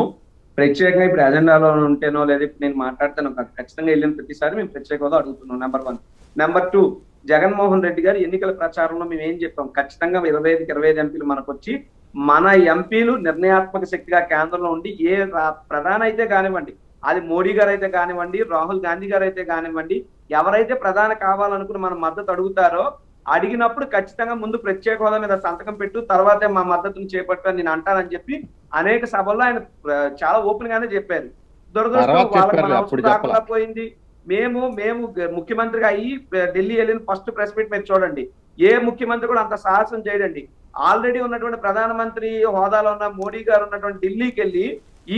ప్రత్యేకంగా ఇప్పుడు ఎజెండాలో ఉంటేనో లేదు, ఇప్పుడు నేను మాట్లాడతాను ఖచ్చితంగా వెళ్ళిన ప్రతిసారి మేము ప్రత్యేక హోదా అడుగుతున్నాం. నెంబర్ 1. నెంబర్ 2, జగన్మోహన్ రెడ్డి గారు ఎన్నికల ప్రచారంలో మేము ఏం చెప్పాం, ఖచ్చితంగా 25 ఎంపీలు మనకు వచ్చి మన ఎంపీలు నిర్ణయాత్మక శక్తిగా కేంద్రంలో ఉండి ఏ ప్రధాని అయితే కానివ్వండి, అది మోడీ గారు అయితే కానివ్వండి, రాహుల్ గాంధీ గారు అయితే కానివ్వండి, ఎవరైతే ప్రధాని కావాలనుకుని మన మద్దతు అడుగుతారో అడిగినప్పుడు ఖచ్చితంగా ముందు ప్రత్యేక హోదా మీద సంతకం పెట్టు, తర్వాతే మా మద్దతుని చేపట్టాలని నేను అంటానని చెప్పి అనేక సభల్లో ఆయన చాలా ఓపెన్ గానే చెప్పారు. దురదృష్టం తర్వాత వాళ్ళకి చెప్పారు, మన అప్పుడు అవసరం రాకుండా చెప్పలా. పోయింది. మేము ముఖ్యమంత్రిగా అయ్యి ఢిల్లీ వెళ్ళిన ఫస్ట్ ప్రెస్ మీట్ మీరు చూడండి, ఏ ముఖ్యమంత్రి కూడా అంత సాహసం చేయడండి. ఆల్రెడీ ఉన్నటువంటి ప్రధానమంత్రి హోదాలో ఉన్న మోడీ గారు ఉన్నటువంటి ఢిల్లీకి వెళ్ళి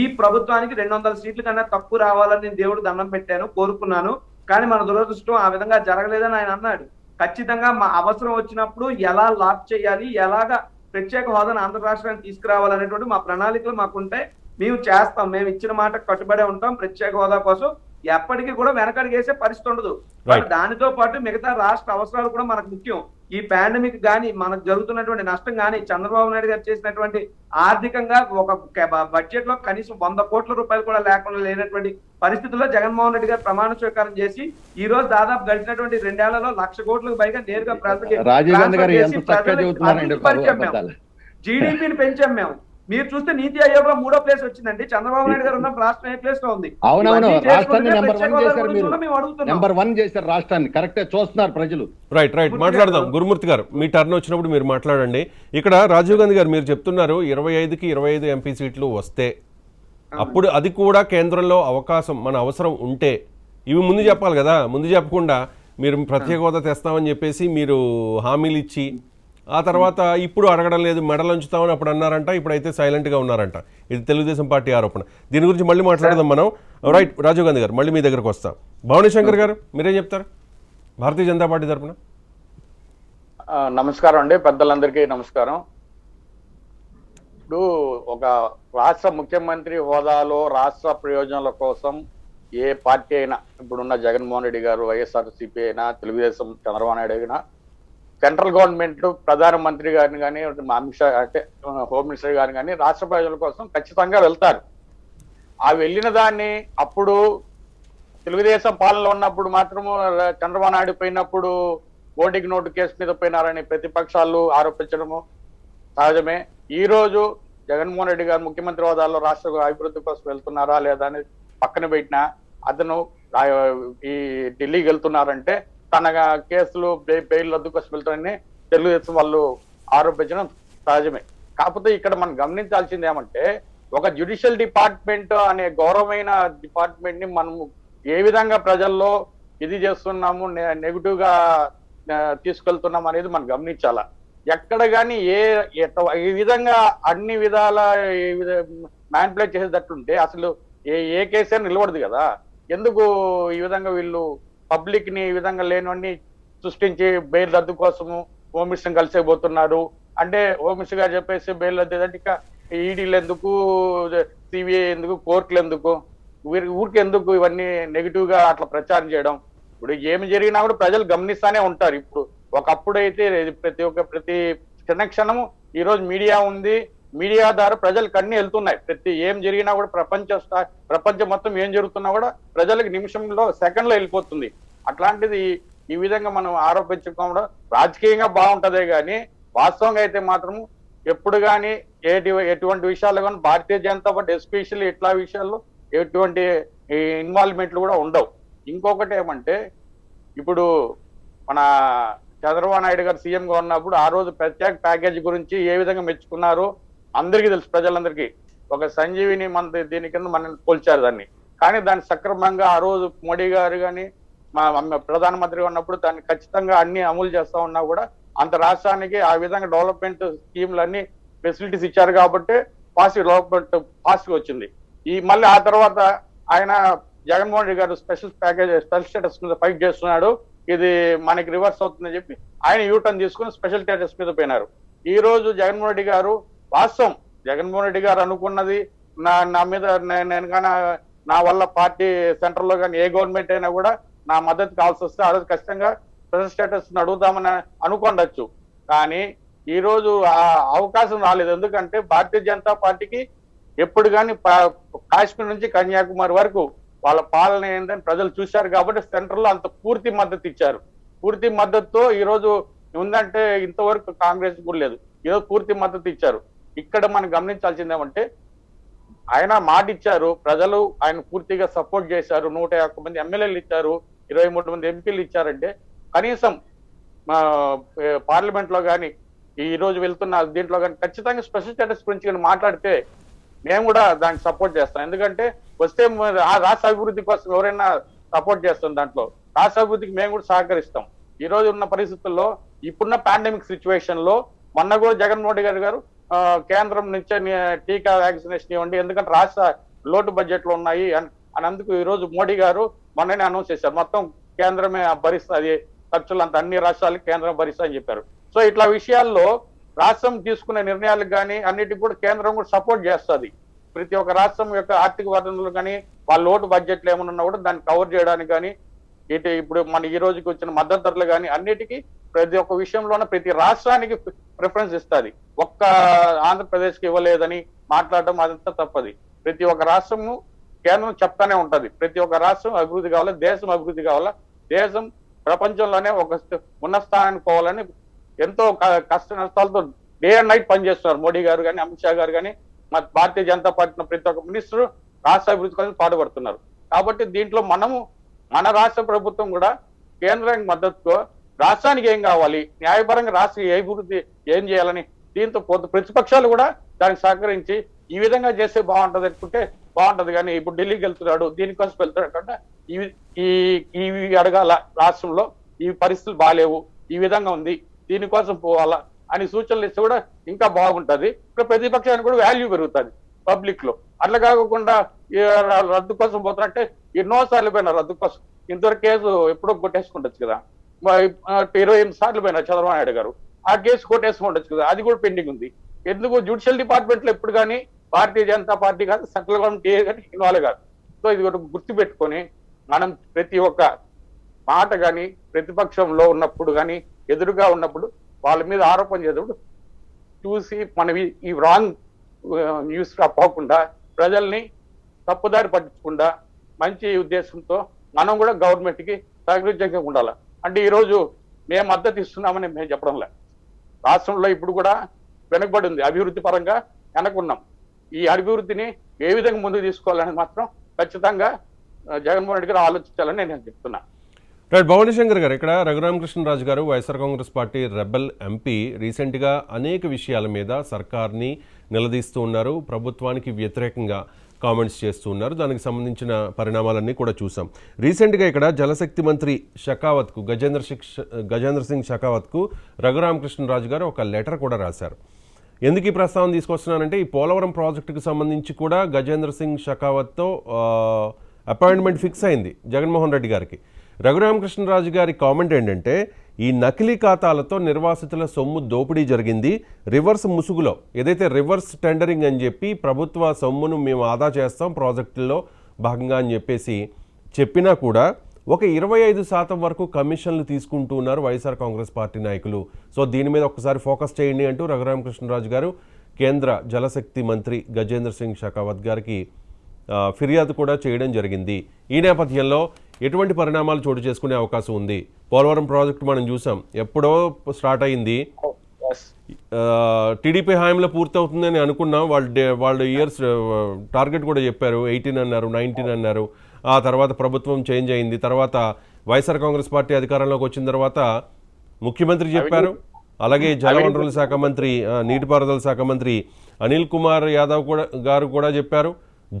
ఈ ప్రభుత్వానికి 200 సీట్ల కన్నా తక్కువ రావాలని నేను దేవుడు దండం పెట్టాను, కోరుకున్నాను, కానీ మన దురదృష్టం ఆ విధంగా జరగలేదని ఆయన అన్నాడు. ఖచ్చితంగా మా అవసరం వచ్చినప్పుడు ఎలా లాక్ చేయాలి, ఎలాగా ప్రత్యేక హోదాను ఆంధ్ర రాష్ట్రానికి తీసుకురావాలనేటువంటి మా ప్రణాళికలు మాకుంటాయి, మేము చేస్తాం, మేము ఇచ్చిన మాట కట్టుబడే ఉంటాం. ప్రత్యేక హోదా కోసం ఎప్పటికీ కూడా వెనకడిగేసే పరిస్థితి ఉండదు. దానితో పాటు మిగతా రాష్ట్ర అవసరాలు కూడా మనకు ముఖ్యం. ఈ పాండమిక్ గానీ, మనకు జరుగుతున్నటువంటి నష్టం గానీ, చంద్రబాబు నాయుడు గారు చేసినటువంటి ఆర్థికంగా ఒక బడ్జెట్ లో కనీసం 100 కోట్ల రూపాయలు కూడా లేకుండా లేనటువంటి పరిస్థితుల్లో జగన్మోహన్ రెడ్డి గారు ప్రమాణ స్వీకారం చేసి ఈ రోజు దాదాపు గడిచినటువంటి 2 ఏళ్లలో 1,00,000 కోట్లకు పైగా నేరుగా ప్రజలకి రాజీవ్ గాంధీ గారు ట్రాన్స్ఫర్ ఎంత చేసి చక్కగా ప్రజలకు చెబుతున్నారండి అభివృద్ధి పరిచాం మేము. అబద్ధాలు. జీడీపీని పెంచాం మేము. మీరు చూస్తే నీతి ఆయోగ్ లో 3వ ప్లేస్ వచ్చిందండి. చంద్రబాబు నాయుడు గారు ఉన్న రాష్ట్రం ఏ ప్లేస్ లో ఉంది? అవునవును, ఇవన్నీ రాష్ట్రాన్ని చేసుకుంటూనే నెంబర్ 1 ప్రత్యేక హోదా చేశారు మీరు. గురించి మేము అడుగుతున్నాం. నెంబర్ 1 చేశారు రాష్ట్రాన్ని, కరెక్టే చూస్తున్నారు ప్రజలు. రైట్ రైట్ మాట్లాడదాం. గురుమూర్తి గారు, మీ టర్న్ వచ్చినప్పుడు మీరు మాట్లాడండి. ఇక్కడ రాజీవ్ గాంధీ గారు మీరు చెప్తున్నారు 25కి 25 ఎంపీ సీట్లు వస్తే అప్పుడు అది కూడా కేంద్రంలో అవకాశం మన అవసరం ఉంటే, ఇవి ముందు చెప్పాలి కదా. ముందు చెప్పకుండా మీరు ప్రత్యేక హోదా తెస్తామని చెప్పేసి మీరు హామీలు ఇచ్చి ఆ తర్వాత ఇప్పుడు అడగడం లేదు, మెడలు ఉంచుతామని అప్పుడు అన్నారంట, ఇప్పుడైతే సైలెంట్గా ఉన్నారంట. ఇది తెలుగుదేశం పార్టీ ఆరోపణ. దీని గురించి మళ్ళీ మాట్లాడదాం మనం. రైట్ రాజీవ్ గాంధీ గారు, మళ్ళీ మీ దగ్గరకు వస్తాం. భవానీ శంకర్ గారు మీరేం చెప్తారు భారతీయ జనతా పార్టీ తరఫున? నమస్కారం అండి, పెద్దలందరికీ నమస్కారం. ఇప్పుడు ఒక రాష్ట్ర ముఖ్యమంత్రి హోదాలో రాష్ట్ర ప్రయోజనాల కోసం ఏ పార్టీ అయినా, ఇప్పుడున్న జగన్మోహన్ రెడ్డి గారు, వైఎస్ఆర్సీపీ అయినా, తెలుగుదేశం చంద్రబాబు నాయుడు అయినా, సెంట్రల్ గవర్నమెంట్ ప్రధానమంత్రి గారిని కానీ, అమిత్ షా అంటే హోమ్ మినిస్టర్ గారిని కానీ రాష్ట్ర ప్రయోజనాల కోసం ఖచ్చితంగా వెళ్తారు. ఆ వెళ్ళిన దాన్ని అప్పుడు తెలుగుదేశం పాలనలో ఉన్నప్పుడు మాత్రము చంద్రబాబు నాయుడు పోయినప్పుడు ఓటికి నోటు కేసు మీద పోయినారని ప్రతిపక్షాలు ఆరోపించడము సహజమే. ఈ రోజు జగన్మోహన్ రెడ్డి గారు ముఖ్యమంత్రి హోదాలో రాష్ట్ర అభివృద్ధి కోసం వెళ్తున్నారా లేదా అని పక్కన పెట్టినా, అతను ఈ ఢిల్లీకి వెళ్తున్నారంటే తన కేసులు బెయిల్ రద్దు కోసం వెళ్తారని తెలుగుదేశం వాళ్ళు ఆరోపించడం సహజమే. కాకపోతే ఇక్కడ మనం గమనించాల్సింది ఏమంటే, ఒక జ్యుడిషియల్ డిపార్ట్మెంట్ అనే గౌరవమైన డిపార్ట్మెంట్ ని మనము ఏ విధంగా ప్రజల్లో ఇది చేస్తున్నాము, నెగిటివ్ గా తీసుకెళ్తున్నాం అనేది మనం గమనించాలా. ఎక్కడ కానీ ఈ విధంగా అన్ని విధాల మ్యానిపులేట్ చేసేటట్టుంటే అసలు ఏ కేసు అయినా నిలబడదు కదా. ఎందుకు ఈ విధంగా వీళ్ళు పబ్లిక్ ని ఈ విధంగా లేనివన్నీ సృష్టించి బెయిల్ రద్దు కోసము హోమ్ మినిస్టర్ కలిసేపోతున్నారు అంటే, హోమ్ మినిస్టర్ గారు చెప్పేసి బెయిల్ రద్దు అంటే ఇక ఈడీలు ఎందుకు, సిబిఐ ఎందుకు, కోర్టులు ఎందుకు, ఊరికి ఎందుకు ఇవన్నీ నెగిటివ్ గా అట్లా ప్రచారం చేయడం? ఇప్పుడు ఏమి జరిగినా కూడా ప్రజలు గమనిస్తానే ఉంటారు. ఇప్పుడు ఒకప్పుడు అయితే ప్రతి క్షణము ఈ రోజు మీడియా ఉంది, మీడియా ద్వారా ప్రజలకు అన్ని వెళ్తున్నాయి. ప్రతి ఏం జరిగినా కూడా ప్రపంచం మొత్తం ఏం జరుగుతున్నా కూడా ప్రజలకు నిమిషంలో సెకండ్ లో వెళ్ళిపోతుంది. అట్లాంటిది ఈ విధంగా మనం ఆరోపించుకోవడం రాజకీయంగా బాగుంటదే గానీ, వాస్తవంగా అయితే మాత్రము ఎప్పుడు కానీ ఎటువంటి విషయాలు కానీ భారతీయ జనతా పార్టీ ఎస్పెషల్లీ ఇట్లా విషయాల్లో ఎటువంటి ఇన్వాల్వ్మెంట్లు కూడా ఉండవు. ఇంకొకటి ఏమంటే, ఇప్పుడు మన చంద్రబాబు నాయుడు గారు సీఎంగా ఉన్నప్పుడు ఆ రోజు ప్రత్యేక ప్యాకేజీ గురించి ఏ విధంగా మెచ్చుకున్నారు అందరికీ తెలుసు, ప్రజలందరికీ. ఒక సంజీవిని మన దీని కింద మనం పోల్చారు దాన్ని. కానీ దాన్ని సక్రమంగా ఆ రోజు మోడీ గారు కానీ మా ప్రధానమంత్రిగా ఉన్నప్పుడు దాన్ని ఖచ్చితంగా అన్ని అమలు చేస్తా ఉన్నా కూడా అంత రాష్ట్రానికి ఆ విధంగా డెవలప్మెంట్ స్కీమ్లు అన్ని ఫెసిలిటీస్ ఇచ్చారు కాబట్టి డెవలప్మెంట్ ఫాస్ట్ వచ్చింది. మళ్ళీ ఆ తర్వాత ఆయన జగన్మోహన్ రెడ్డి గారు స్పెషల్ స్టేటస్ మీద ఫైట్ చేస్తున్నాడు, ఇది మనకి రివర్స్ అవుతుందని చెప్పి ఆయన యూటర్న్ తీసుకుని స్పెషల్ స్టేటస్ మీద పోయినారు. ఈ రోజు జగన్మోహన్ రెడ్డి గారు వాస్తవం, జగన్మోహన్ రెడ్డి గారు అనుకున్నది నా మీద నేను కానీ నా వల్ల పార్టీ సెంటర్ లో కానీ ఏ గవర్నమెంట్ అయినా కూడా నా మద్దతు కావాల్సి వస్తే ఆ రోజు ఖచ్చితంగా స్పెషల్ స్టేటస్ అడుగుతామని అనుకోండొచ్చు. కానీ ఈ రోజు ఆ అవకాశం రాలేదు. ఎందుకంటే భారతీయ జనతా పార్టీకి ఎప్పుడు కానీ కాశ్మీర్ నుంచి కన్యాకుమారి వరకు వాళ్ళ పాలన ఏంటని ప్రజలు చూశారు కాబట్టి సెంటర్ లో అంత పూర్తి మద్దతు ఇచ్చారు. పూర్తి మద్దతుతో ఈ రోజు ఉందంటే ఇంతవరకు కాంగ్రెస్ కూడా లేదు, ఈరోజు పూర్తి మద్దతు ఇచ్చారు. ఇక్కడ మనం గమనించాల్సింది ఏమంటే ఆయన మాట ఇచ్చారు, ప్రజలు ఆయన పూర్తిగా సపోర్ట్ చేశారు. 151 మంది ఎమ్మెల్యేలు ఇచ్చారు, 23 మంది ఎంపీలు ఇచ్చారంటే కనీసం పార్లమెంట్ లో కానీ ఈ రోజు వెళ్తున్న దీంట్లో కానీ ఖచ్చితంగా స్పెషల్ స్టేటస్ గురించి కానీ మాట్లాడితే మేము కూడా దానికి సపోర్ట్ చేస్తాం. ఎందుకంటే వస్తే ఆ రాష్ట్ర అభివృద్ధి కోసం ఎవరైనా సపోర్ట్ చేస్తాం, దాంట్లో రాష్ట్ర అభివృద్ధికి మేము కూడా సహకరిస్తాం. ఈ రోజు ఉన్న పరిస్థితుల్లో ఇప్పుడున్న పాండమిక్ సిచ్యువేషన్ లో మొన్న కూడా జగన్మోహన్ రెడ్డి గారు కేంద్రం నుంచే టీకా వ్యాక్సినేషన్ ఇవ్వండి, ఎందుకంటే రాష్ట్ర లోటు బడ్జెట్లు ఉన్నాయి అని అందుకు ఈ రోజు మోడీ గారు మొన్ననే అనౌన్స్ చేశారు, మొత్తం కేంద్రమే భరిస్తుంది ఖర్చులంతా, అన్ని రాష్ట్రాలకు కేంద్రం భరిస్తా అని చెప్పారు. సో ఇట్లా విషయాల్లో రాష్ట్రం తీసుకునే నిర్ణయాలకు కానీ అన్నిటికి కూడా కేంద్రం కూడా సపోర్ట్ చేస్తుంది. ప్రతి ఒక్క రాష్ట్రం యొక్క ఆర్థిక వనరులు కానీ వాళ్ళ లోటు బడ్జెట్లు ఏమన్నా కూడా దాన్ని కవర్ చేయడానికి కానీ ఇప్పుడు మన ఈ రోజుకి వచ్చిన మద్దతు ధరలు కానీ అన్నిటికీ ప్రతి ఒక్క విషయంలోనే ప్రతి రాష్ట్రానికి ప్రిఫరెన్స్ ఇస్తుంది. ఒక్క ఆంధ్రప్రదేశ్కి ఇవ్వలేదని మాట్లాడడం అదంతా తప్పది. ప్రతి ఒక్క రాష్ట్రము కేంద్రం చెప్తానే ఉంటది, ప్రతి ఒక్క రాష్ట్రం అభివృద్ధి కావాలా, దేశం అభివృద్ధి కావాలా, దేశం ప్రపంచంలోనే ఒక ఉన్న స్థానానికి పోవాలని ఎంతో కష్ట నష్టాలతో డే అండ్ నైట్ పనిచేస్తున్నారు మోడీ గారు కానీ అమిత్ షా గారు కానీ భారతీయ జనతా పార్టీ ప్రతి ఒక్క మినిస్టర్ రాష్ట్ర అభివృద్ధి కోసం పాటుపడుతున్నారు. కాబట్టి దీంట్లో మన రాష్ట్ర ప్రభుత్వం కూడా కేంద్రానికి మద్దతుతో రాష్ట్రానికి ఏం కావాలి, న్యాయపరంగా రాష్ట్ర ఏ అభివృద్ధి ఏం చేయాలని దీంతో ప్రతిపక్షాలు కూడా దానికి సహకరించి ఈ విధంగా చేస్తే బాగుంటది అనుకుంటే బాగుంటది. కానీ ఇప్పుడు ఢిల్లీకి వెళ్తున్నాడు, దీనికోసం వెళ్తున్నాడు అంటే ఇవి అడగాల, రాష్ట్రంలో ఈ పరిస్థితులు బాగాలేవు, ఈ విధంగా ఉంది, దీనికోసం పోవాలా అని సూచనలు ఇస్తే కూడా ఇంకా బాగుంటది. ఇప్పుడు ప్రతిపక్షానికి కూడా వాల్యూ పెరుగుతుంది పబ్లిక్ లో. అట్లా కాకుండా రద్దు కోసం పోతున్నట్టే ఎన్నోసార్లు పోయినా రద్దు కోసం, ఇంతవరకు కేసు ఎప్పుడో కొట్టేసుకుంటచ్చు కదా, 28 సార్లు పోయినా చంద్రబాబు నాయుడు గారు, ఆ కేసు కొట్టేసుకుంటచ్చు కదా, అది కూడా పెండింగ్ ఉంది. ఎందుకు జ్యుడిషియల్ డిపార్ట్మెంట్ లో ఎప్పుడు కానీ భారతీయ జనతా పార్టీ కాదు, సెంట్రల్ గవర్నమెంట్ ఏ కానీ ఇన్వాల్వ్ కాదు. సో ఇది ఒకటి గుర్తుపెట్టుకొని మనం ప్రతి ఒక్క మాట కానీ ప్రతిపక్షంలో ఉన్నప్పుడు కానీ ఎదురుగా ఉన్నప్పుడు వాళ్ళ మీద ఆరోపణ చేసేటప్పుడు చూసి మనం ఈ రాంగ్ న్యూస్ పోకుండా ప్రజల్ని తప్పుదారి పట్టించకుండా మంచి ఉద్దేశంతో మనం కూడా గవర్నమెంట్ కి సహకరించగా ఉండాలి. అంటే ఈ రోజు మేము మద్దతు ఇస్తున్నామని మేము చెప్పడం లేదు. రాష్ట్రంలో ఇప్పుడు కూడా వెనుకబడి ఉంది, అభివృద్ధి పరంగా వెనకున్నాం. ఈ అభివృద్ధిని ఏ విధంగా ముందుకు తీసుకోవాలని మాత్రం ఖచ్చితంగా జగన్మోహన్ రెడ్డి గారు ఆలోచించాలని నేను చెప్తున్నా. రైట్, భవానీ శంకర్ గారు, ఇక్కడ రఘురామకృష్ణరాజు గారు YSR Congress party rebel MP రీసెంట్గా అనేక విషయాల మీద సర్కార్ని నిలదీస్తూ ఉన్నారు, ప్రభుత్వానికి వ్యతిరేకంగా కామెంట్స్ చేస్తూ ఉన్నారు. దానికి సంబంధించిన పరిణామాలన్నీ కూడా చూసాం. రీసెంట్గా ఇక్కడ జలశక్తి మంత్రి షెకావత్కు గజేంద్ర సింగ్ షెకావత్కు రఘురామకృష్ణరాజు గారు ఒక లెటర్ కూడా రాశారు. ఎందుకు ఈ ప్రస్తావన తీసుకొస్తున్నానంటే ఈ పోలవరం ప్రాజెక్టుకు సంబంధించి కూడా గజేంద్ర సింగ్ షెకావత్తో అపాయింట్మెంట్ ఫిక్స్ అయింది జగన్మోహన్ రెడ్డి గారికి. రఘురామకృష్ణరాజు గారి కామెంట్ ఏంటంటే ఈ నకిలీ ఖాతాలతో నిర్వాసితుల సొమ్ము దోపిడీ జరిగింది, రివర్స్ ముసుగులో ఏదైతే రివర్స్ టెండరింగ్ అని చెప్పి ప్రభుత్వ సొమ్మును మేము ఆదా చేస్తాం ప్రాజెక్టుల్లో భాగంగా అని చెప్పేసి చెప్పినా కూడా ఒక 25% వరకు కమిషన్లు తీసుకుంటూ ఉన్నారు వైఎస్ఆర్ కాంగ్రెస్ పార్టీ నాయకులు. సో దీని మీద ఒకసారి ఫోకస్ చేయండి అంటూ రఘురామకృష్ణరాజు గారు కేంద్ర జలశక్తి మంత్రి గజేంద్ర సింగ్ షెకావత్ గారికి ఫిర్యాదు కూడా చేయడం జరిగింది. ఈ నేపథ్యంలో ఎటువంటి పరిణామాలు చోటు చేసుకునే అవకాశం ఉంది? పోలవరం ప్రాజెక్టు మనం చూసాం, ఎప్పుడో స్టార్ట్ అయింది, టీడీపీ హాయంలో పూర్తవుతుందని అనుకున్నాం. వాళ్ళు ఇయర్స్ టార్గెట్ కూడా చెప్పారు, 18 అన్నారు, 19 అన్నారు. ఆ తర్వాత ప్రభుత్వం చేంజ్ అయింది, తర్వాత వైఎస్ఆర్ కాంగ్రెస్ పార్టీ అధికారంలోకి వచ్చిన తర్వాత ముఖ్యమంత్రి చెప్పారు, అలాగే జలవనరుల శాఖ మంత్రి, నీటిపారుదల శాఖ మంత్రి అనిల్ కుమార్ యాదవ్ గారు కూడా చెప్పారు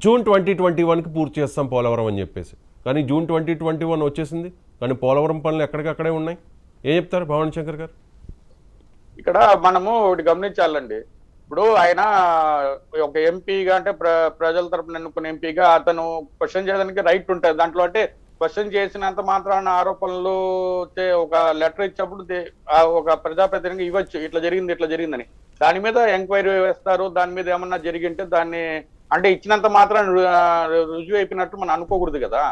జూన్ 2021కి పూర్తి చేస్తాం పోలవరం అని చెప్పేసి. కానీ జూన్ 2021 వచ్చేసింది, కానీ పోలవరం పనులు ఎక్కడికక్కడే ఉన్నాయి. ఏం చెప్తారు భవానీ శంకర్ గారు? ఇక్కడ మనము ఒకటి గమనించాలండి. ఇప్పుడు ఆయన ఒక ఎంపీగా అంటే ప్రజల తరపున ఎన్నుకున్న ఎంపీగా అతను క్వశ్చన్ చేయడానికి రైట్ ఉంటుంది దాంట్లో. అంటే క్వశ్చన్ చేసినంత మాత్రాన ఆరోపణలు ఒక లెటర్ ఇచ్చినప్పుడు ఒక ప్రజాప్రతినిధిగా ఇవ్వచ్చు, ఇట్లా జరిగిందని. దాని మీద ఎంక్వైరీ వేస్తారు. దాని మీద ఏమన్నా జరిగింటే దాన్ని అంటే ఇచ్చినంత మాత్రం రుజువు అయిపోయినట్టు మనం అనుకోకూడదు కదా.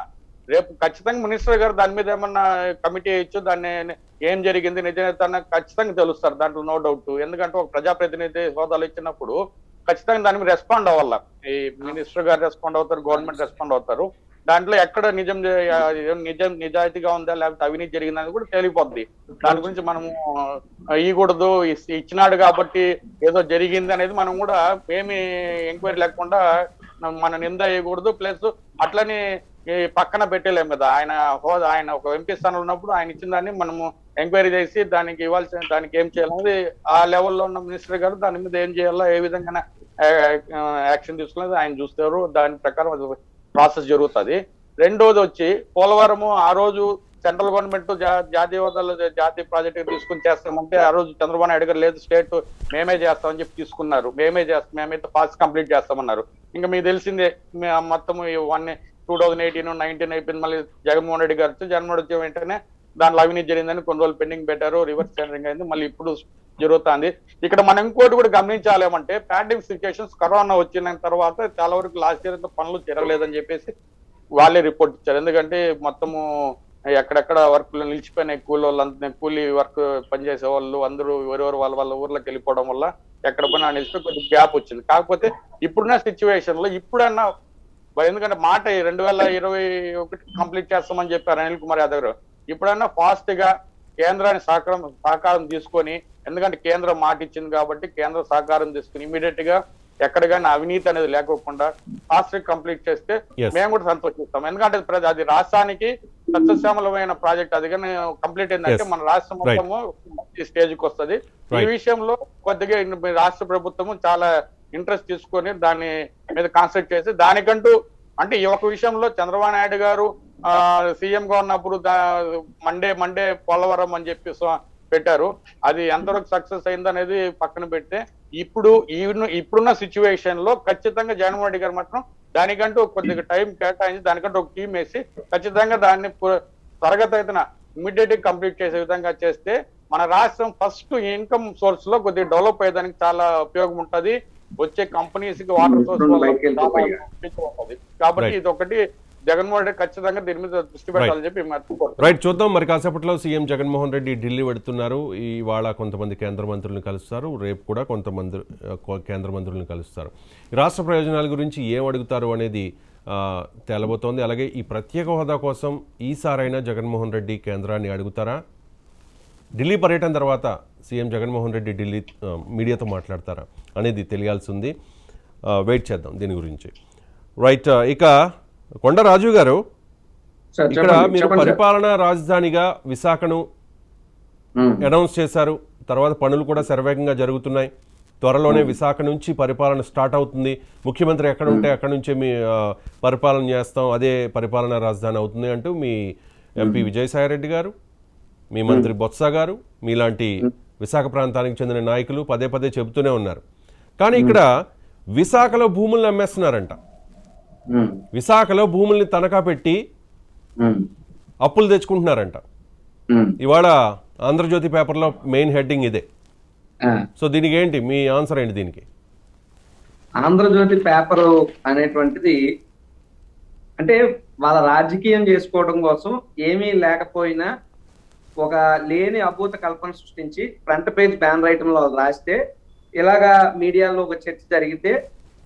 రేపు ఖచ్చితంగా మినిస్టర్ గారు దాని మీద ఏమన్నా కమిటీ ఇచ్చు, దాన్ని ఏం జరిగింది నిజంగా ఖచ్చితంగా తెలుస్తారు, దాంట్లో నో డౌట్. ఎందుకంటే ఒక ప్రజాప్రతినిధి హోదాలు ఇచ్చినప్పుడు ఖచ్చితంగా దాని మీద రెస్పాండ్ అవ్వాల. ఈ మినిస్టర్ గారు రెస్పాండ్ అవుతారు, గవర్నమెంట్ రెస్పాండ్ అవుతారు. దాంట్లో ఎక్కడ నిజాయితీగా ఉందా లేకపోతే అవినీతి జరిగిందని కూడా తేలిపోద్ది. దాని గురించి మనము ఇవ్వకూడదు, ఇచ్చినాడు కాబట్టి ఏదో జరిగింది అనేది మనం కూడా ఏమి ఎంక్వైరీ లేకుండా మన నింద వేయకూడదు. ప్లస్ అట్లని పక్కన పెట్టలేము కదా. ఆయన ఒక ఎంపీ స్థానంలో ఉన్నప్పుడు ఆయన ఇచ్చిన దాన్ని మనము ఎంక్వైరీ చేసి దానికి ఏం చేయాలనేది ఆ లెవెల్లో ఉన్న మినిస్టర్ గారు దాని మీద ఏం చేయాలో ఏ విధంగా యాక్షన్ తీసుకునేది ఆయన చూస్తారు. దాని ప్రకారం ప్రాసెస్ జరుగుతుంది. రెండోది వచ్చి పోలవరము ఆ రోజు సెంట్రల్ గవర్నమెంట్ జాతీయ హోదాలో జాతీయ ప్రాజెక్టు తీసుకుని చేస్తామంటే ఆ రోజు చంద్రబాబు నాయుడు గారు లేదు స్టేట్ మేమే చేస్తామని చెప్పి తీసుకున్నారు. మేమైతే ఫాస్ట్ కంప్లీట్ చేస్తామన్నారు. ఇంకా మీకు తెలిసిందే మొత్తం 2018, 19 అయిపోయింది. మళ్ళీ జగన్మోహన్ రెడ్డి గారు జగన్మోహన్ రెడ్డి వెంటనే దాంట్లో అవినీతి జరిగిందని కొన్ని రోజులు పెండింగ్ పెట్టారు, రివర్స్ టెండరింగ్ అయింది, మళ్ళీ ఇప్పుడు జరుగుతుంది. ఇక్కడ మనం ఇంకోటి కూడా గమనించాలేమంటే పాండమిక్ సిచ్యువేషన్స్ కరోనా వచ్చిన తర్వాత చాలా వరకు లాస్ట్ ఇయర్ పనులు జరగలేదని చెప్పేసి వాళ్ళే రిపోర్ట్ ఇచ్చారు. ఎందుకంటే మొత్తము ఎక్కడెక్కడ వర్క్లు నిలిచిపోయినాయి, కూలీ వర్క్ పనిచేసే వాళ్ళు అందరూ ఎవరెవరు వాళ్ళ ఊర్లోకి వెళ్ళిపోవడం వల్ల ఎక్కడ పైన నిలిచిపోయి కొద్దిగా గ్యాప్ వచ్చింది. కాకపోతే ఇప్పుడున్న సిచ్యువేషన్ లో ఇప్పుడన్నా, ఎందుకంటే మాట 2021 కంప్లీట్ చేస్తామని చెప్పారు అనిల్ కుమార్ యాదవ్ గారు. ఇప్పుడన్నా ఫాస్ట్ గా కేంద్రాన్ని సహకారం తీసుకొని, ఎందుకంటే కేంద్రం మాట ఇచ్చింది కాబట్టి కేంద్ర సహకారం తీసుకుని ఇమీడియట్ గా ఎక్కడ కానీ అవినీతి అనేది లేకోకుండా ఫాస్ట్ కంప్లీట్ చేస్తే మేము కూడా సంతోషిస్తాం. ఎందుకంటే అది రాష్ట్రానికి సస్యశ్యామలమైన ప్రాజెక్ట్. అది కానీ కంప్లీట్ అయిందంటే మన రాష్ట్రం మొత్తము ఈ స్టేజ్కి వస్తుంది. ఈ విషయంలో కొద్దిగా రాష్ట్ర ప్రభుత్వము చాలా ఇంట్రెస్ట్ తీసుకొని దాని మీద కాన్సన్ట్రేట్ చేసి దానికంటూ అంటే ఈ ఒక విషయంలో చంద్రబాబు నాయుడు గారు సీఎం గా ఉన్నప్పుడు మండే పోలవరం అని చెప్పి పెట్టారు. అది ఎంతవరకు సక్సెస్ అయిందనేది పక్కన పెడితే ఇప్పుడున్న సిచ్యువేషన్ లో ఖచ్చితంగా జగన్మోహన్ రెడ్డి గారు మాత్రం దానికంటూ కొద్దిగా టైం కేటాయించి దానికంటూ ఒక టీం వేసి ఖచ్చితంగా దాన్ని త్వరగతిన ఇమ్మీడియట్ గా కంప్లీట్ చేసే విధంగా చేస్తే మన రాష్ట్రం ఫస్ట్ ఇన్కమ్ సోర్స్ లో కొద్దిగా డెవలప్ అయ్యేదానికి చాలా ఉపయోగం ఉంటది. వచ్చే కంపెనీస్ కి వాటర్ సోర్స్ ఉంటుంది. కాబట్టి ఇది ఒకటి జగన్మోహన్ రెడ్డి ఖచ్చితంగా దీని మీద దృష్టి పెట్టాలని చెప్పి రైట్ చూద్దాం. మరి కాసేపట్లో సీఎం జగన్మోహన్ రెడ్డి ఢిల్లీ వెడుతున్నారు. ఇవాళ కొంతమంది కేంద్ర మంత్రులను కలుస్తారు, రేపు కూడా కొంతమంది కేంద్ర మంత్రులను కలుస్తారు. రాష్ట్ర ప్రయోజనాల గురించి ఏం అడుగుతారు అనేది తేలబోతోంది. అలాగే ఈ ప్రత్యేక హోదా కోసం ఈసారైనా జగన్మోహన్ రెడ్డి కేంద్రాన్ని అడుగుతారా? ఢిల్లీ పర్యటన తర్వాత సీఎం జగన్మోహన్ రెడ్డి ఢిల్లీ మీడియాతో మాట్లాడతారా అనేది తెలియాల్సి ఉంది. వెయిట్ చేద్దాం దీని గురించి. రైట్, ఇక కొండ రాజు గారు, ఇక్కడ మీరు పరిపాలనా రాజధానిగా విశాఖను అనౌన్స్ చేశారు. తర్వాత పనులు కూడా శరవేగంగా జరుగుతున్నాయి. త్వరలోనే విశాఖ నుంచి పరిపాలన స్టార్ట్ అవుతుంది. ముఖ్యమంత్రి ఎక్కడ ఉంటే అక్కడ నుంచే మీ పరిపాలన చేస్తాం, అదే పరిపాలనా రాజధాని అవుతుంది అంటూ మీ ఎంపీ విజయసాయిరెడ్డి గారు, మీ మంత్రి బొత్స గారు, మీలాంటి విశాఖ ప్రాంతానికి చెందిన నాయకులు పదే పదే చెబుతూనే ఉన్నారు. కానీ ఇక్కడ విశాఖలో భూములను అమ్మేస్తున్నారంట. విశాఖలో భూముల్ని తనఖా పెట్టి అప్పులు తెచ్చుకుంటున్నారంట. ఇవాళ ఆంధ్రజ్యోతి పేపర్లో మెయిన్ హెడ్డింగ్ ఇదే. సో దీనికి ఏంటి మీ ఆన్సర్ ఏంటి దీనికి? ఆంధ్రజ్యోతి పేపరు అనేటువంటిది అంటే వాళ్ళ రాజకీయం చేసుకోవడం కోసం ఏమీ లేకపోయినా ఒక లేని అభూత కల్పన సృష్టించి ఫ్రంట్ పేజ్ బ్యానర్ ఐటమ్ లో రాస్తే ఇలాగా మీడియాలో ఒక చర్చ జరిగితే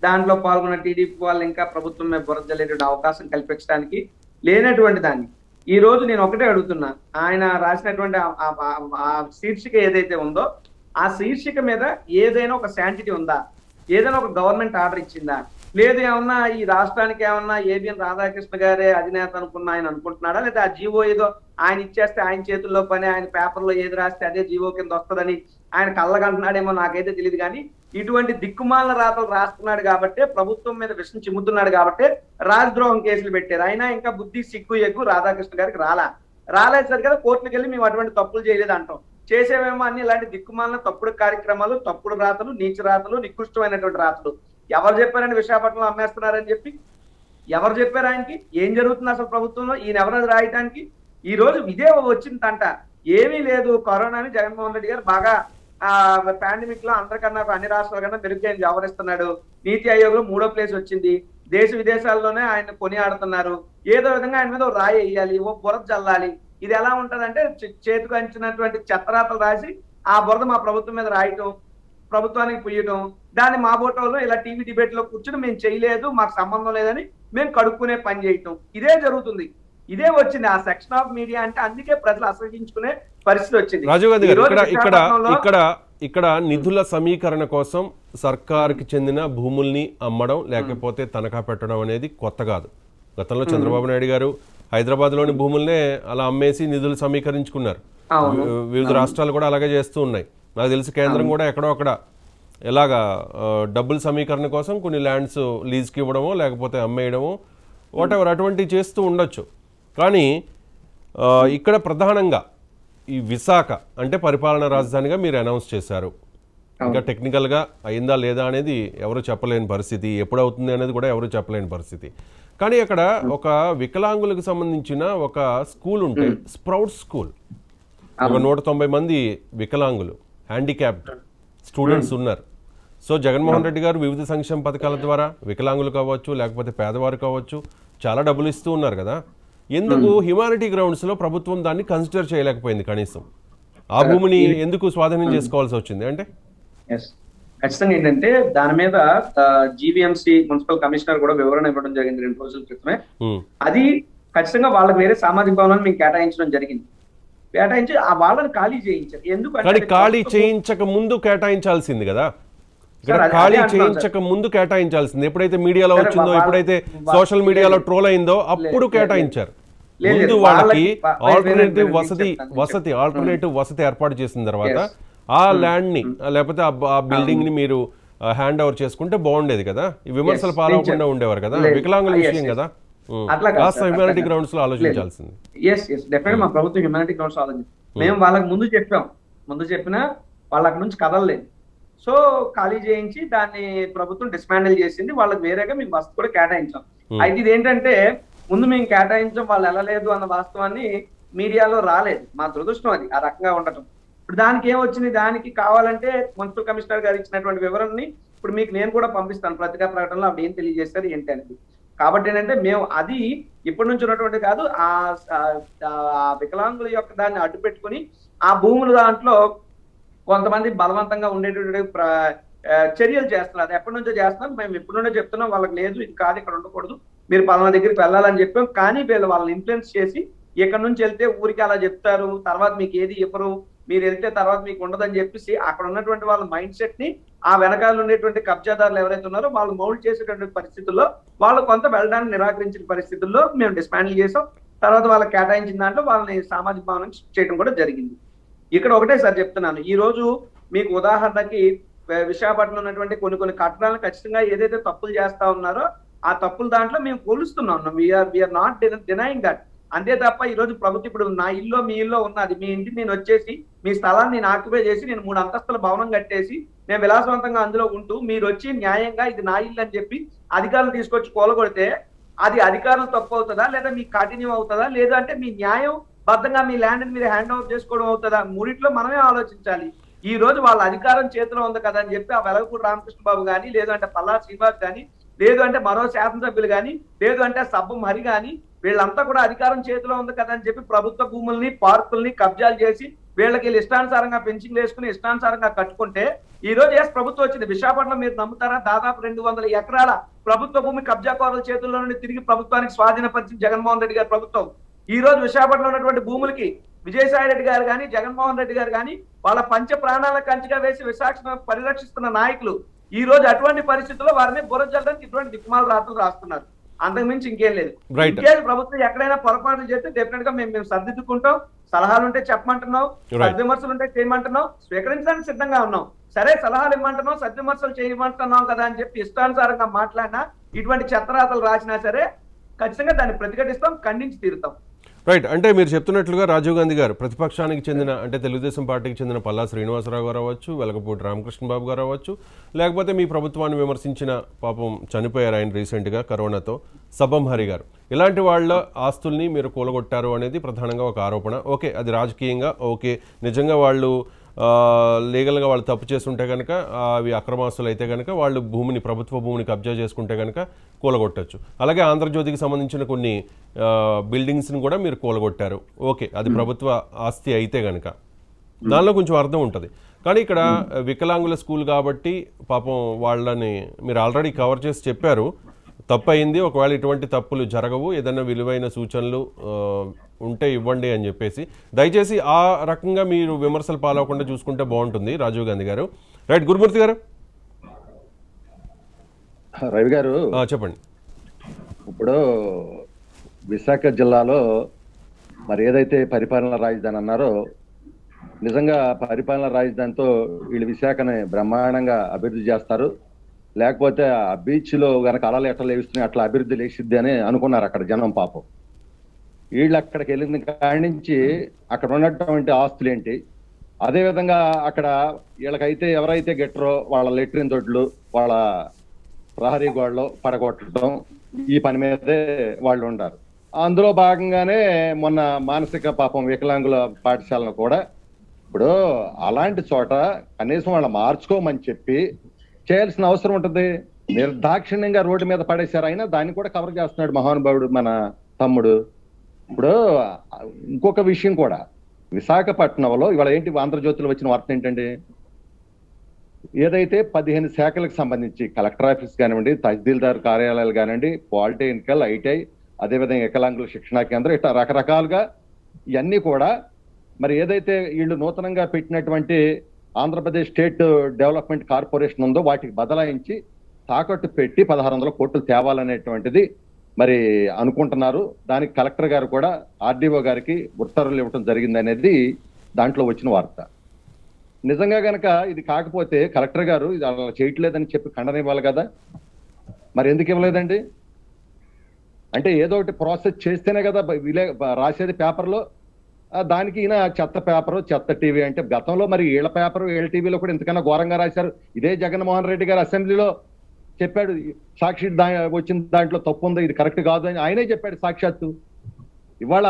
దాంట్లో పాల్గొన్న టీడీపీ వాళ్ళు ఇంకా ప్రభుత్వం మీద బురద జల్లేటువంటి అవకాశం కల్పించడానికి లేనటువంటి దాన్ని ఈ రోజు నేను ఒకటే అడుగుతున్నా, ఆయన రాసినటువంటి ఆ శీర్షిక ఏదైతే ఉందో ఆ శీర్షిక మీద ఏదైనా ఒక శాంటిటీ ఉందా? ఏదైనా ఒక గవర్నమెంట్ ఆర్డర్ ఇచ్చిందా? లేదు ఏమన్నా ఈ రాష్ట్రానికి ఏమన్నా ఏబిఎన్ రాధాకృష్ణ గారే అధినేత అనుకున్న ఆయన అనుకుంటున్నాడా, లేదా ఆ జీవో ఏదో ఆయన ఇచ్చేస్తే ఆయన చేతుల్లో పని, ఆయన పేపర్లో ఏది రాస్తే అదే జీవో కింద వస్తుందని ఆయన కళ్ళగంటున్నాడేమో నాకైతే తెలియదు. కానీ ఇటువంటి దిక్కుమాల రాతలు రాస్తున్నాడు కాబట్టే, ప్రభుత్వం మీద విషయం చిమ్ముతున్నాడు కాబట్టే రాజద్రోహం కేసులు పెట్టారు. అయినా ఇంకా బుద్ధి సిగ్గు ఎగ్గు రాధాకృష్ణ గారికి రాలేదు సరి కదా, కోర్టులకు వెళ్ళి మేము అటువంటి తప్పులు చేయలేదు అంటాం. చేసేవేమో అన్ని ఇలాంటి దిక్కుమాలిన తప్పుడు కార్యక్రమాలు, తప్పుడు రాతలు, నీచ రాతలు, నికృష్టమైనటువంటి రాతలు. ఎవరు చెప్పారని విశాఖపట్నంలో అమ్మేస్తున్నారని చెప్పి ఎవరు చెప్పారు ఆయనకి? ఏం జరుగుతుంది అసలు ప్రభుత్వంలో? ఈయన ఎవరది రాయటానికి? ఈ రోజు ఇదే వచ్చిందంట. ఏమీ లేదు, కరోనాని జగన్మోహన్ రెడ్డి గారు బాగా పాండమిక్ లో అందరికన్నా అన్ని రాష్ట్రాల కన్నా మెరుగ్గా ఆయన వ్యవహరిస్తున్నాడు. నీతి ఆయోగ్ లో 3వ ప్లేస్ వచ్చింది. దేశ విదేశాల్లోనే ఆయన కొనియాడుతున్నారు. ఏదో విధంగా ఆయన మీద ఓ రాయి వేయాలి, ఓ బురద చల్లాలి. ఇది ఎలా ఉంటదంటే చేతికి అంచినటువంటి చెత్తరాతలు రాసి ఆ బురద మా ప్రభుత్వం మీద రాయటం, ప్రభుత్వానికి పుయ్యటం, దాన్ని మా బోటోలో ఇలా టీవీ డిబేట్ లో కూర్చుని మేము చేయలేదు, మాకు సంబంధం లేదని మేము కడుక్కునే పని చేయటం. ఇదే జరుగుతుంది. ఇదే వచ్చింది ఆ సెక్షన్ ఆఫ్ మీడియా అంటే. అందుకే ప్రజలు అసహించుకునే పరిస్థితి వచ్చింది. రాజీవ్ గాంధీ గారు, ఇక్కడ నిధుల సమీకరణ కోసం సర్కారుకి చెందిన భూముల్ని అమ్మడం లేకపోతే తనఖా పెట్టడం అనేది కొత్త కాదు. గతంలో చంద్రబాబు నాయుడు గారు హైదరాబాద్లోని భూముల్నే అలా అమ్మేసి నిధులు సమీకరించుకున్నారు. వివిధ రాష్ట్రాలు కూడా అలాగే చేస్తూ ఉన్నాయి. నాకు తెలిసి కేంద్రం కూడా ఎక్కడో అక్కడ ఎలాగా డబ్బుల సమీకరణ కోసం కొన్ని ల్యాండ్స్ లీజ్కి ఇవ్వడమో లేకపోతే అమ్మేయడమో వాటెవర్ అటువంటివి చేస్తూ ఉండొచ్చు. కానీ ఇక్కడ ప్రధానంగా ఈ విశాఖ అంటే పరిపాలనా రాజధానిగా మీరు అనౌన్స్ చేశారు. ఇంకా టెక్నికల్గా అయిందా లేదా అనేది ఎవరు చెప్పలేని పరిస్థితి, ఎప్పుడవుతుంది అనేది కూడా ఎవరు చెప్పలేని పరిస్థితి. కానీ అక్కడ ఒక వికలాంగులకు సంబంధించిన ఒక స్కూల్ ఉంటే, స్ప్రౌట్ స్కూల్, ఒక 190 మంది వికలాంగులు, హ్యాండిక్యాప్డ్ స్టూడెంట్స్ ఉన్నారు. సో జగన్మోహన్ రెడ్డి గారు వివిధ సంక్షేమ పథకాల ద్వారా వికలాంగులు కావచ్చు లేకపోతే పేదవారు కావచ్చు చాలా డబ్బులు ఇస్తూ ఉన్నారు కదా. ఎందుకు హ్యుమానిటీ గ్రౌండ్స్లో ప్రభుత్వం దాన్ని కన్సిడర్ చేయలేకపోయింది? కనీసం ఆ భూమిని ఎందుకు స్వాధీనం చేసుకోవాల్సి వచ్చింది? అంటే ఖచ్చితంగా ఏంటంటే దాని మీద జీవీఎంసీ మున్సిపల్ కమిషనర్ కూడా వివరణ ఇవ్వడం జరిగింది 2 రోజుల క్రితమే. అది ఖచ్చితంగా వాళ్ళకి వేరే సామాజిక భవనాన్ని మేము కేటాయించడం జరిగింది. కేటాయించి ఆ వాళ్ళని ఖాళీ చేయించారు. ఎందుకంటే ఖాళీ చేయించక ముందు కేటాయించాల్సింది కదా. ఖాళీ చేయించక ముందు కేటాయించాల్సింది. ఎప్పుడైతే మీడియాలో వచ్చిందో, ఎప్పుడైతే సోషల్ మీడియాలో ట్రోల్ అయిందో అప్పుడు కేటాయించారు. ముందు వాళ్ళకి ఆల్టర్నేటివ్ వసతి ఏర్పాటు చేసిన తర్వాత ఆ ల్యాండ్ ని లేకపోతే ఆ బిల్డింగ్ ని మీరు హ్యాండ్ ఓవర్ చేసుకుంటే బాగుండేది కదా. ఈ విమర్శలు పాలవకుండా ఉండేవారు కదా. వికలాంగుల విషయం కదా. హ్యుమానిటీ గ్రౌండ్స్ లో ఆలోచించాల్సింది. మా ప్రభుత్వం హ్యుమానిటీ గ్రౌండ్స్ ఆలోచించింది. మేము వాళ్ళకి ముందు చెప్పినా వాళ్ళ అక్కడ నుంచి కదలలేదు. సో ఖాళీ చేయించి దాన్ని ప్రభుత్వం డిస్మాండిల్ చేసింది. వాళ్ళకి వేరేగా మేము వసతి కూడా కేటాయించాం. అయితే ఇది ఏంటంటే ముందు మేము కేటాయించాం, వాళ్ళు వెళ్ళలేదు అన్న వాస్తవాన్ని మీడియాలో రాలేదు. మా దురదృష్టం అది ఆ రకంగా ఉండటం. ఇప్పుడు దానికి ఏమొచ్చింది? దానికి కావాలంటే మున్సిపల్ కమిషనర్ గారు ఇచ్చినటువంటి వివరణని ఇప్పుడు మీకు నేను కూడా పంపిస్తాను పత్రికా ప్రకటనలో. అప్పుడు ఏం తెలియజేస్తారు ఏంటి అనేది. కాబట్టి ఏంటంటే మేము అది ఇప్పటి నుంచి ఉన్నటువంటి కాదు, ఆ వికలాంగుల యొక్క దాన్ని అడ్డు పెట్టుకుని ఆ భూముల దాంట్లో కొంతమంది బలవంతంగా ఉండేటువంటి చర్యలు చేస్తున్నారు. అది ఎప్పటి నుంచో చేస్తున్నాం. మేము ఎప్పటి నుండో చెప్తున్నాం వాళ్ళకి లేదు ఇది కాదు, ఇక్కడ ఉండకూడదు, మీరు పలానా దగ్గరికి వెళ్ళాలని చెప్పాం. కానీ వీళ్ళు వాళ్ళని ఇన్ఫ్లుయెన్స్ చేసి ఇక్కడ నుంచి వెళ్తే ఊరికి అలా చెప్తారు, తర్వాత మీకు ఏది ఇవ్వరు, మీరు వెళ్తే తర్వాత మీకు ఉండదని చెప్పేసి అక్కడ ఉన్నటువంటి వాళ్ళ మైండ్ సెట్ ని ఆ వెనకాల ఉండేటువంటి కబ్జాదారులు ఎవరైతే ఉన్నారో వాళ్ళు మౌల్డ్ చేసేటువంటి పరిస్థితుల్లో వాళ్ళు కొంత వెళ్ళడానికి నిరాకరించిన పరిస్థితుల్లో మేము డిస్మాండిల్ చేసాం. తర్వాత వాళ్ళకి కేటాయించిన దాంట్లో వాళ్ళని సామాజిక భవనం చేయడం కూడా జరిగింది. ఇక్కడ ఒకటే సార్ చెప్తున్నాను, ఈ రోజు మీకు ఉదాహరణకి విశాఖపట్నంలో ఉన్నటువంటి కొన్ని కట్టడాలను ఖచ్చితంగా ఏదైతే తప్పులు చేస్తా ఉన్నారో ఆ తప్పులు దాంట్లో మేము పోలుస్తున్నాం. We're not denying that. అంతే తప్ప ఈ రోజు ప్రభుత్వం ఇప్పుడు నా ఇల్లు మీ ఇల్లు ఉన్నది, మీ ఇంటికి నేను వచ్చేసి మీ స్థలాన్ని నేను ఆక్యుపై చేసి నేను 3 అంతస్తుల భవనం కట్టేసి నేను విలాసవంతంగా అందులో ఉంటూ మీరు వచ్చి న్యాయంగా ఇది నా ఇల్లు అని చెప్పి అధికారులు తీసుకొచ్చి కూలగొడితే అది అధికారులు తప్పు అవుతుందా, లేదా మీకు కాఠిన్యం అవుతుందా, లేదా అంటే మీ న్యాయం బద్ధంగా మీ ల్యాండ్ మీరు హ్యాండ్ ఓవర్ చేసుకోవడం అవుతుందా? మూడిట్లో మనమే ఆలోచించాలి. ఈ రోజు వాళ్ళ అధికారం చేతిలో ఉంది కదా అని చెప్పి ఆ వెలగపూడి రామకృష్ణ బాబు కానీ, లేదు అంటే పల్లా శ్రీనివాస్ కానీ, లేదు అంటే మరో శాసనసభ్యులు కానీ, లేదు అంటే సబ్బం హరి కానీ, వీళ్ళంతా కూడా అధికారం చేతిలో ఉంది కదా అని చెప్పి ప్రభుత్వ భూముల్ని పార్కుల్ని కబ్జాలు చేసి వీళ్ళకి ఇష్టానుసారంగా పెన్షన్లు వేసుకుని ఇష్టానుసారంగా కట్టుకుంటే ఈ రోజు ప్రభుత్వం వచ్చింది. విశాఖపట్నం మీరు నమ్ముతారా, దాదాపు 200 ఎకరాల ప్రభుత్వ భూమి కబ్జాకోరుల చేతుల్లో నుండి తిరిగి ప్రభుత్వానికి స్వాధీనపరిచిన జగన్మోహన్ రెడ్డి గారి ప్రభుత్వం. ఈ రోజు విశాఖపట్నంలో ఉన్నటువంటి భూములకి విజయసాయి రెడ్డి గారు కానీ, జగన్మోహన్ రెడ్డి గారు కానీ వాళ్ళ పంచ ప్రాణాల కంచిగా వేసి విశాఖను పరిరక్షిస్తున్న నాయకులు ఈ రోజు అటువంటి పరిస్థితుల్లో వారిని బురద జల్లడానికి ఇటువంటి దిక్కుమాల రాతలు రాస్తున్నారు. అంతకుమించి ఇంకేం లేదు. Right. ఇంకేది ప్రభుత్వం ఎక్కడైనా పొరపాట్లు చేస్తే డెఫినెట్ గా మేము సర్దిద్దుకుంటాం. సలహాలు ఉంటే చెప్పమంటున్నావు, Right. సద్విమర్శలు ఉంటే చేయమంటున్నావు, స్వీకరించడానికి సిద్ధంగా ఉన్నాం. సరే సలహాలు ఇవ్వమంటున్నావు, సద్విమర్శలు చేయమంటున్నాం కదా అని చెప్పి ఇష్టానుసారంగా మాట్లాడినా, ఇటువంటి చెత్తరాతలు రాసినా సరే ఖచ్చితంగా దాన్ని ప్రతిఘటిస్తాం, ఖండించి తీరుతాం. రైట్. అంటే మీరు చెప్తున్నట్లుగా రాజీవ్ గాంధీ గారు ప్రతిపక్షానికి చెందిన అంటే తెలుగుదేశం పార్టీకి చెందిన పల్లా శ్రీనివాసరావు గారు అవ్వచ్చు, వెలగపూడి రామకృష్ణ బాబు గారు అవ్వచ్చు, లేకపోతే మీ ప్రభుత్వాన్ని విమర్శించిన పాపం చనిపోయారు ఆయన రీసెంట్గా కరోనాతో సబ్బం హరి గారు, ఇలాంటి వాళ్ళ ఆస్తుల్ని మీరు కూలగొట్టారు అనేది ప్రధానంగా ఒక ఆరోపణ. ఓకే, అది రాజకీయంగా ఓకే, నిజంగా వాళ్ళు లీగల్గా వాళ్ళు తప్పు చేస్తుంటే కనుక అవి అక్రమాస్తులు అయితే కనుక వాళ్ళు భూమిని ప్రభుత్వ భూమిని కబ్జా చేసుకుంటే కనుక కూలగొట్టచ్చు. అలాగే ఆంధ్రజ్యోతికి సంబంధించిన కొన్ని బిల్డింగ్స్ని కూడా మీరు కూలగొట్టారు. ఓకే, అది ప్రభుత్వ ఆస్తి అయితే కనుక దానిలో కొంచెం అర్థం ఉంటుంది. కానీ ఇక్కడ వికలాంగుల స్కూల్ కాబట్టి పాపం వాళ్ళని మీరు ఆల్రెడీ కవర్ చేసి చెప్పారు, తప్పు అయింది, ఒకవేళ ఇటువంటి తప్పులు జరగవు, ఏదైనా విలువైన సూచనలు ఉంటే ఇవ్వండి అని చెప్పేసి. దయచేసి ఆ రకంగా మీరు విమర్శలు పాలవకుండా చూసుకుంటే బాగుంటుంది రాజీవ్ గాంధీ గారు. రైట్. గురుమూర్తి గారు రవి గారు చెప్పండి. ఇప్పుడు విశాఖ జిల్లాలో మరి ఏదైతే పరిపాలనా రాజధాని అన్నారో, నిజంగా పరిపాలనా రాజధానితో వీళ్ళు విశాఖని బ్రహ్మాండంగా అభివృద్ధి చేస్తారు, లేకపోతే ఆ బీచ్ లో గనక అలలు ఎట్లా లేస్తున్నాయి అట్లా అభివృద్ధి లేచిద్ది అని అనుకున్నారు అక్కడ జనం. పాపం వీళ్ళు అక్కడికి వెళ్ళిన కాడి నుంచి అక్కడ ఉన్నటువంటి ఆస్తులు ఏంటి, అదేవిధంగా అక్కడ వీళ్ళకైతే ఎవరైతే గెట్టరో వాళ్ళ లెట్రిన్ దొడ్లు, వాళ్ళ ప్రహరీ గోడలు పడగొట్టడం, ఈ పని మీదే వాళ్ళు ఉండారు. అందులో భాగంగానే మొన్న మానసిక పాపం వికలాంగుల పాఠశాలను కూడా ఇప్పుడు అలాంటి చోట కనీసం వాళ్ళ మార్చుకోమని చెప్పి చేయాల్సిన అవసరం ఉంటుంది. నిర్దాక్షిణ్యంగా రోడ్డు మీద పడేశారు, అయినా దాన్ని కూడా కవర్ చేస్తున్నాడు మహానుభావుడు మన తమ్ముడు. ఇప్పుడు ఇంకొక విషయం కూడా, విశాఖపట్నంలో ఇవాళ ఏంటి ఆంధ్రజ్యోతిలో వచ్చిన వార్త ఏంటండి, ఏదైతే 15 శాఖలకు సంబంధించి కలెక్టర్ ఆఫీస్ కానివ్వండి, తహసీల్దార్ కార్యాలయాలు కానివ్వండి, పాలిటెక్నికల్, ఐటీఐ, అదేవిధంగా వికలాంగుల శిక్షణా కేంద్రం, ఇట్లా రకరకాలుగా ఇవన్నీ కూడా మరి ఏదైతే వీళ్ళు నూతనంగా పెట్టినటువంటి ఆంధ్రప్రదేశ్ స్టేట్ డెవలప్మెంట్ కార్పొరేషన్ ఉందో వాటికి బదలాయించి తాకట్టు పెట్టి 1600 కోట్లు తేవాలనేటువంటిది మరి అనుకుంటున్నారు. దానికి కలెక్టర్ గారు కూడా ఆర్డీఓ గారికి ఉత్తర్వులు ఇవ్వడం జరిగింది అనేది దాంట్లో వచ్చిన వార్త. నిజంగా గనక ఇది కాకపోతే కలెక్టర్ గారు ఇది అలా చేయట్లేదని చెప్పి ఖండన ఇవ్వాలి కదా, మరి ఎందుకు ఇవ్వలేదండి? అంటే ఏదో ఒకటి ప్రాసెస్ చేస్తేనే కదా రాసేది పేపర్లో. దానికి ఈయన చెత్త పేపరు, చెత్త టీవీ అంటే గతంలో మరి ఈళ్ళ పేపరు ఈళ్ళ టీవీలో కూడా ఇంతకన్నా ఘోరంగా రాశారు. ఇదే జగన్మోహన్ రెడ్డి గారు అసెంబ్లీలో చెప్పాడు, సాక్షి వచ్చిన దాంట్లో తప్పు ఉంది, ఇది కరెక్ట్ కాదు అని ఆయనే చెప్పాడు సాక్షాత్తు. ఇవాళ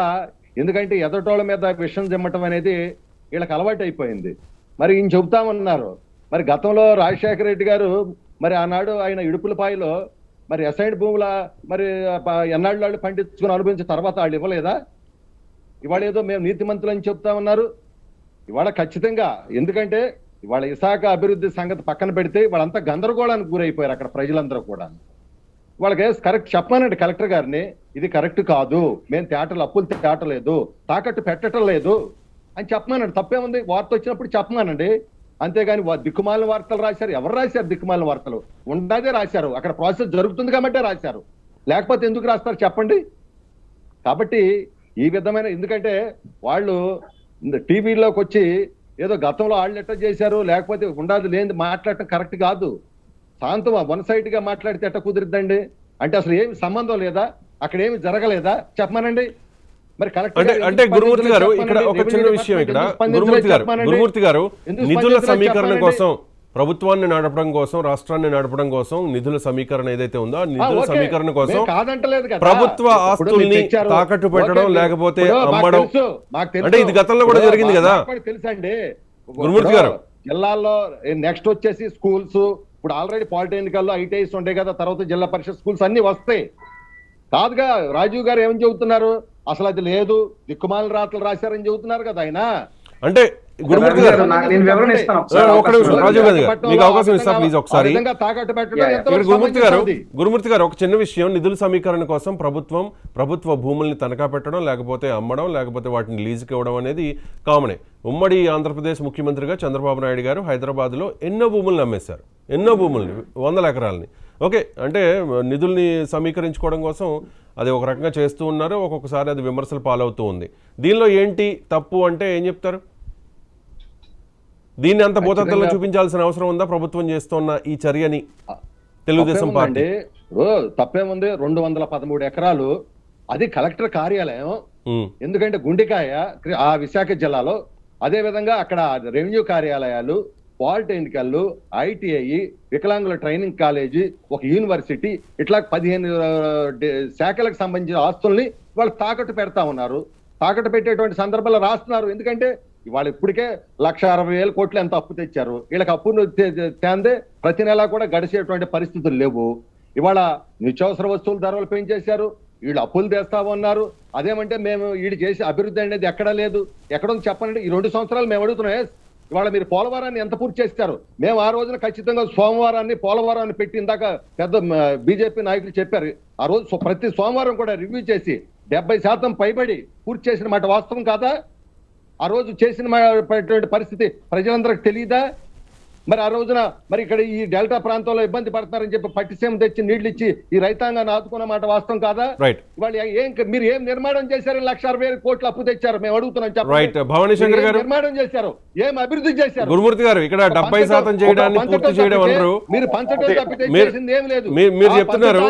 ఎందుకంటే ఎదటోళ్ళ మీద విషం జమ్మటం అనేది వీళ్ళకి అలవాటు అయిపోయింది. మరి ఈయన చెబుతామన్నారు, మరి గతంలో రాజశేఖర రెడ్డి గారు మరి ఆనాడు ఆయన ఇడుపులపాయలో మరి అసైన్డ్ భూముల మరి ఎన్నాళ్ళు వాళ్ళు పండించుకుని అనుభవించిన తర్వాత వాళ్ళు ఇవ్వలేదా? ఇవాళ ఏదో మేము నీతిమంతులని చెప్తా ఉన్నారు. ఇవాళ ఖచ్చితంగా, ఎందుకంటే ఇవాళ విశాఖ అభివృద్ధి సంగతి పక్కన పెడితే వాళ్ళంతా గందరగోళానికి గురైపోయారు అక్కడ ప్రజలందరూ కూడా. వాళ్ళకి కరెక్ట్ చెప్పానండి కలెక్టర్ గారిని, ఇది కరెక్ట్ కాదు, మేము అప్పులు తేటలేదు, తాకట్టు పెట్టడం లేదు అని చెప్పమానండి. తప్పేముంది? వార్త వచ్చినప్పుడు చెప్పమానండి. అంతేగాని దిక్కుమాలిన వార్తలు రాశారు. ఎవరు రాశారు దిక్కుమాలిన వార్తలు? ఉండదే రాశారు, అక్కడ ప్రాసెస్ జరుగుతుంది కాబట్టే రాశారు, లేకపోతే ఎందుకు రాస్తారు చెప్పండి. కాబట్టి ఈ విధమైన, ఎందుకంటే వాళ్ళు టీవీలోకి వచ్చి ఏదో గతంలో వాళ్ళు ఎట్లా చేశారు లేకపోతే ఉండదు లేని మాట్లాడటం కరెక్ట్ కాదు. శాంతం వన్ సైడ్ గా మాట్లాడితే ఎట్ట కుదిరిద్దండి? అంటే అసలు ఏమి సంబంధం లేదా, అక్కడ ఏమి జరగలేదా చెప్పమనండి. మరి అంటే గురుమూర్తి గారు ఇక్కడ ఒక చిన్న విషయం, ఇక్కడ గురుమూర్తి గారు నిధుల సమీకరణ కోసం, ప్రభుత్వాన్ని నడపడం కోసం, రాష్ట్రాన్ని నడపడం కోసం నిధుల సమీకరణ ఏదైతే ఉందో ఆ నిధుల సమీకరణ కోసం ప్రభుత్వ ఆస్తుల్ని తాకట్టు పెట్టడం లేకపోతే అమ్మడం, అంటే ఇది గతంలో కూడా జరిగింది కదా తెలుసండి గురుమూర్తి గారు. జిల్లాల్లో నెక్స్ట్ వచ్చేసి స్కూల్స్, ఇప్పుడు ఆల్రెడీ పాలిటెక్నికల్ ఐటీఐస్ ఉంటాయి కదా, తర్వాత జిల్లా పరిషత్ స్కూల్స్ అన్ని వస్తాయి కాదుగా. రాజీవ్ గారు ఏమని చెబుతున్నారు, అసలు అది లేదు, దిక్కుమాల రాతలు రాశారని చెబుతున్నారు కదా ఆయన. అంటే గురుమూర్తి గారు నేను వివరణ ఇస్తాను ఒక్క నిమిషం, రాజీవ్ గాంధీ గారు మీకు అవకాశం ఇస్తా ప్లీజ్ ఒకసారి. తాకట్టు పెట్టడం Yeah, yeah. ఎంతవరకు ఇక్కడ సమంజసం? గురుమూర్తి గారు ఒక చిన్న విషయం, నిధుల సమీకరణ కోసం ప్రభుత్వ భూముల్ని తనఖా పెట్టడం, లేకపోతే అమ్మడం, లేకపోతే వాటిని లీజుకి ఇవ్వడం అనేది కామనే. ఉమ్మడి ఆంధ్రప్రదేశ్ ముఖ్యమంత్రిగా చంద్రబాబు నాయుడు గారు హైదరాబాద్లో ఎన్నో భూములను అమ్మేశారు, ఎన్నో భూముల్ని, 100 ఎకరాలని. ఓకే, అంటే నిధుల్ని సమీకరించుకోవడం కోసం అది ఒక రకంగా చేస్తూ ఉన్నారు, ఒక్కొక్కసారి అది విమర్శలు పాలవుతూ ఉంది. దీనిలో ఏంటి తప్పు అంటే ఏం చెప్తారు? దీన్ని అంత భూతత్వంలో చూపించాల్సిన అవసరం ఉందా ప్రభుత్వం చేస్తున్న ఈ చర్యని తెలుగుదేశం పార్టీ? తప్పేముంది? 213 ఎకరాలు, అది కలెక్టర్ కార్యాలయం. ఎందుకంటే గుండెకాయ ఆ విశాఖ జిల్లాలో, అదే విధంగా అక్కడ రెవెన్యూ కార్యాలయాలు, పాలిటెక్నికల్, ఐటీఐ, వికలాంగుల ట్రైనింగ్ కాలేజీ, ఒక యూనివర్సిటీ, ఇట్లా 15 శాఖలకు సంబంధించిన ఆస్తుల్ని వాళ్ళు తాకట్టు పెడతా ఉన్నారు. తాకట్టు పెట్టేటువంటి సందర్భాల్లో రాస్తున్నారు. ఎందుకంటే ఇవాళ ఇప్పటికే 1,60,000 కోట్లు ఎంత అప్పు తెచ్చారు. వీళ్ళకి అప్పును తేందే ప్రతి నెలా కూడా గడిచేటువంటి పరిస్థితులు లేవు. ఇవాళ నిత్యావసర వస్తువుల ధరలు పెంచేశారు, వీళ్ళు అప్పులు తెస్తా ఉన్నారు. అదేమంటే మేము వీళ్ళు చేసే అభివృద్ధి అనేది ఎక్కడా లేదు. ఎక్కడుంది చెప్పండి? ఈ 2 సంవత్సరాలు మేము అడుగుతున్నాం, ఇవాళ మీరు పోలవరాన్ని ఎంత పూర్తి చేస్తారు? మేము ఆ రోజున ఖచ్చితంగా పోలవరాన్ని పెట్టి, ఇందాక పెద్ద బీజేపీ నాయకులు చెప్పారు, ఆ రోజు ప్రతి సోమవారం కూడా రివ్యూ చేసి 70% పైబడి పూర్తి చేసిన మాట వాస్తవం కాదా? ఆ రోజు చేసిన పరిస్థితి ప్రజలందరికి తెలియదా? మరి ఆ రోజున మరి ఇక్కడ ఈ డెల్టా ప్రాంతంలో ఇబ్బంది పడుతున్నారని చెప్పి పట్టిసీమ తెచ్చి నీళ్లు ఇచ్చి ఈ రైతాంగాన్ని ఆదుకున్న మాట వాస్తవం కాదా? ఇవాళ మీరు ఏం నిర్మాణం చేశారు? 1,60,000 కోట్లు అప్పు తెచ్చారు, మేము అడుగుతున్నాం చెప్పండి. నిర్మాణం చేశారు, ఏం అభివృద్ధి చేశారు? గురుమూర్తి గారు, ఇక్కడ 70% చేయడాన్ని పూర్తి చేయడం అనరు. మీరు పంచడం తప్పితే చేసింది ఏం లేదు. మీరు చెప్తున్నారు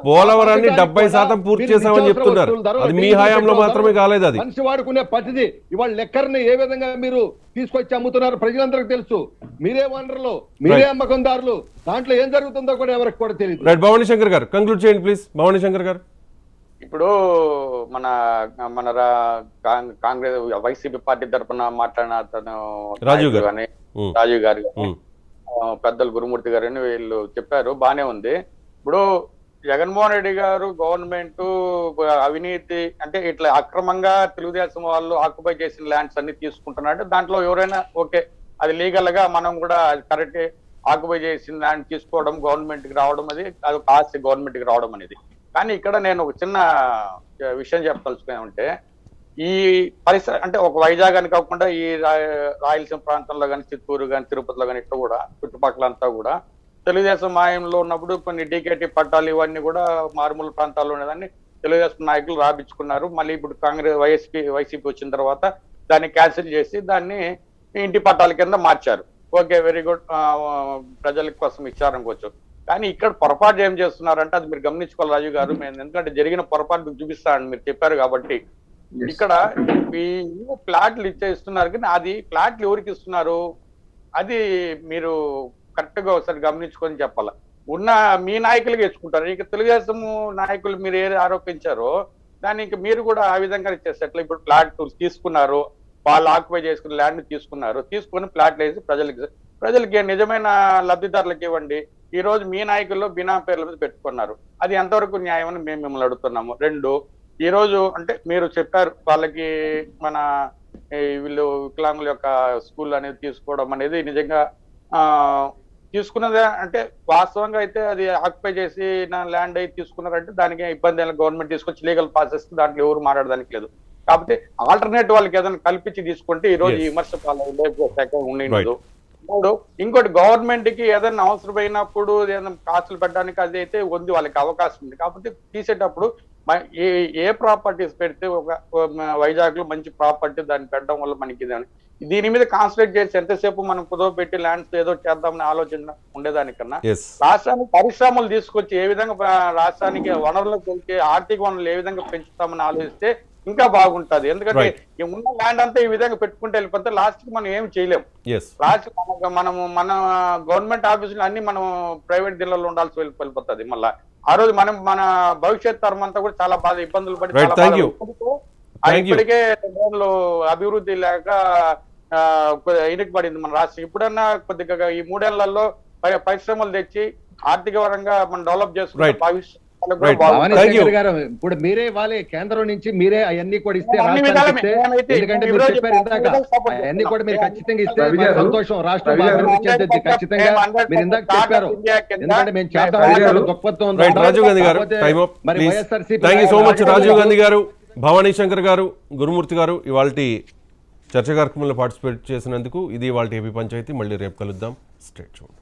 పోలవరాన్ని 70% పూర్తి చేశామని చెప్తున్నారు, అది మీ హయాంలో మాత్రమే కాలేదు. అది మనిషి వాడుకునే పద్ధతి. ఇవాళ లెక్కర్ని ఏ విధంగా మీరు తీసుకొచ్చి అమ్ముతున్నారు ప్రజలందరికీ తెలుసు. మీరే వనరులు, మీరే అమ్మకందారులు, దాంట్లో ఏం జరుగుతుందో కూడా ఎవరికి కూడా తెలియదు. రైట్, భవానీ శంకర్ గారు కంక్లూడ్ చేయండి ప్లీజ్. భవానీ శంకర్ గారు, ఇప్పుడు మన కాంగ్రెస్ వైసీపీ పార్టీ తరఫున మాట్లాడిన అతను రాజీవ్ గారు, పెద్దలు గురుమూర్తి గారు అని వీళ్ళు చెప్పారు, బానే ఉంది. ఇప్పుడు జగన్మోహన్ రెడ్డి గారు గవర్నమెంట్ అవినీతి అంటే ఇట్లా అక్రమంగా తెలుగుదేశం వాళ్ళు ఆక్యుపై చేసిన ల్యాండ్స్ అన్ని తీసుకుంటున్నాడు. దాంట్లో ఎవరైనా ఓకే, అది లీగల్ గా మనం కూడా కరెక్ట్ ఆక్యుపై చేసిన ల్యాండ్ తీసుకోవడం, గవర్నమెంట్ కి రావడం, అది ఒక ఆస్తి గవర్నమెంట్ కి రావడం అనేది. కానీ ఇక్కడ నేను ఒక చిన్న విషయం చెప్పదలుచుకున్నామంటే, ఈ పరిసర అంటే ఒక వైజాగ్ అని కాకుండా ఈ రాయలసీమ ప్రాంతంలో కానీ, చిత్తూరు కానీ, తిరుపతిలో కానీ ఇట్లా కూడా చుట్టుపక్కల అంతా కూడా తెలుగుదేశం మాయంలో ఉన్నప్పుడు కొన్ని డీకేటీ పట్టాలు ఇవన్నీ కూడా మారుమూల ప్రాంతాల్లో ఉండేదాన్ని తెలుగుదేశం నాయకులు రాపించుకున్నారు. మళ్ళీ ఇప్పుడు కాంగ్రెస్ వైసీపీ వచ్చిన తర్వాత దాన్ని క్యాన్సిల్ చేసి దాన్ని ఇంటి పట్టాల కింద మార్చారు. ఓకే, వెరీ గుడ్, ప్రజల కోసం ఇచ్చారనుకోవచ్చు. కానీ ఇక్కడ పొరపాటు ఏం చేస్తున్నారంటే అది మీరు గమనించుకోవాలి రాజు గారు. మేము ఎందుకంటే జరిగిన పొరపాటు చూపిస్తానని మీరు చెప్పారు కాబట్టి, ఇక్కడ ఈ ప్లాట్లు ఇస్తున్నారు కానీ అది ప్లాట్లు ఎవరికి ఇస్తున్నారు అది మీరు కరెక్ట్ గా ఒకసారి గమనించుకొని చెప్పాలి. ఉన్న మీ నాయకులకి ఇచ్చుకుంటారు. ఇక తెలుగుదేశం నాయకులు మీరు ఏది ఆరోపించారో దానికి మీరు కూడా ఆ విధంగా ఇచ్చేస్తారు. ఎట్లా ఇప్పుడు ప్లాట్ తీసుకున్నారు, వాళ్ళు ఆక్యుపై చేసుకుని ల్యాండ్ తీసుకుని ప్లాట్లు వేసి ప్రజలకి నిజమైన లబ్ధిదారులకు ఇవ్వండి. ఈ రోజు మీ నాయకుల్లో బినా పేర్ల మీద పెట్టుకున్నారు, అది ఎంతవరకు న్యాయం అని మేము మిమ్మల్ని అడుగుతున్నాము. 2, ఈ రోజు అంటే మీరు చెప్పారు వాళ్ళకి మన వీళ్ళు వికలాంగుల యొక్క స్కూల్ అనేది తీసుకోవడం అనేది నిజంగా తీసుకున్నదే అంటే వాస్తవంగా అయితే అది ఆక్యుపై చేసి నా ల్యాండ్ అయితే తీసుకున్నారంటే దానికి ఇబ్బంది అయినా గవర్నమెంట్ తీసుకొచ్చి లీగల్ ప్రాసెస్ దాంట్లో ఎవరు మాట్లాడడానికి లేదు. కాకపోతే ఆల్టర్నేట్ వాళ్ళకి ఏదైనా కల్పించి తీసుకుంటే ఈ రోజు విమర్శ ఉండదు. 3, ఇంకోటి గవర్నమెంట్ కి ఏదైనా అవసరమైనప్పుడు ఏదైనా కాసులు పెట్టడానికి అది అయితే ఉంది, వాళ్ళకి అవకాశం ఉంది. కాకపోతే తీసేటప్పుడు ఏ ప్రాపర్టీస్ పెడితే ఒక వైజాగ్ లో మంచి ప్రాపర్టీ దాన్ని పెట్టడం వల్ల మనకి దీని మీద కాన్సన్ట్రేట్ చేసి ఎంతసేపు మనం కుదవ పెట్టి ల్యాండ్స్ ఏదో చేద్దామని ఆలోచన ఉండేదానికన్నా రాష్ట్రానికి పరిశ్రమలు తీసుకొచ్చి ఏ విధంగా రాష్ట్రానికి వనరులకు వెళ్తే ఆర్థిక వనరులు ఏ విధంగా పెంచుతామని ఆలోచిస్తే ఇంకా బాగుంటది. ఎందుకంటే ఉన్న ల్యాండ్ అంతా ఈ విధంగా పెట్టుకుంటే వెళ్ళిపోతే లాస్ట్ కి మనం ఏం చేయలేం. లాస్ట్ మన గవర్నమెంట్ ఆఫీసులు అన్ని మనం ప్రైవేట్ దిల్లలో ఉండాల్సి వెళ్ళిపోతుంది. మళ్ళీ ఆ రోజు మనం మన భవిష్యత్ తరం అంతా కూడా చాలా బాధ ఇబ్బందులు పడి ఇప్పటికే అభివృద్ధి లేక ఇనికి పడింది మన రాష్ట్రం. ఇప్పుడన్నా కొద్దిగా ఈ 3 ఏళ్లలో పరిశ్రమలు తెచ్చి ఆర్థిక పరంగా మనం డెవలప్ చేసుకుని Right. Bhavani Thank you. Shankar గారు ఇప్పుడు మీరే ఇవ్వాలి, కేంద్రం నుంచి మీరే అవన్నీ కూడా ఇస్తే అన్ని రాష్ట్రానికి విధాలమే. ఇస్తే, నేనైతే ఎందుకంటే ఈ మీరు రోజు చెప్పారు ఇందాక support అవన్నీ కూడా మీరు ఖచ్చితంగా ఇస్తే రవి మాకు గారు, సంతోషం, రాష్ట్రం రవి గారు, అభివృద్ధి చెందుద్ది ఖచ్చితంగా. మీరు ఇందాక చెప్పారు ఎందుకంటే మేము చేద్దాం దృక్పథం ఉంది. రైట్ రాజీవ్ గాంధీ గారు కాకపోతే టైం అప్ మరి please. YSRCP thank you so much నాయకులు- రాజీవ్ గాంధీ గారు, భవానీ శంకర్ గారు, గురుమూర్తి గారు ఇవాళ చర్చ కార్యక్రమంలో పార్టిసిపేట్ చేసినందుకు. ఇది ఇవాళ ఏపీ పంచాయతీ. మళ్ళీ రేపు కలుద్దాం. స్ట్రేట్ చూడండి.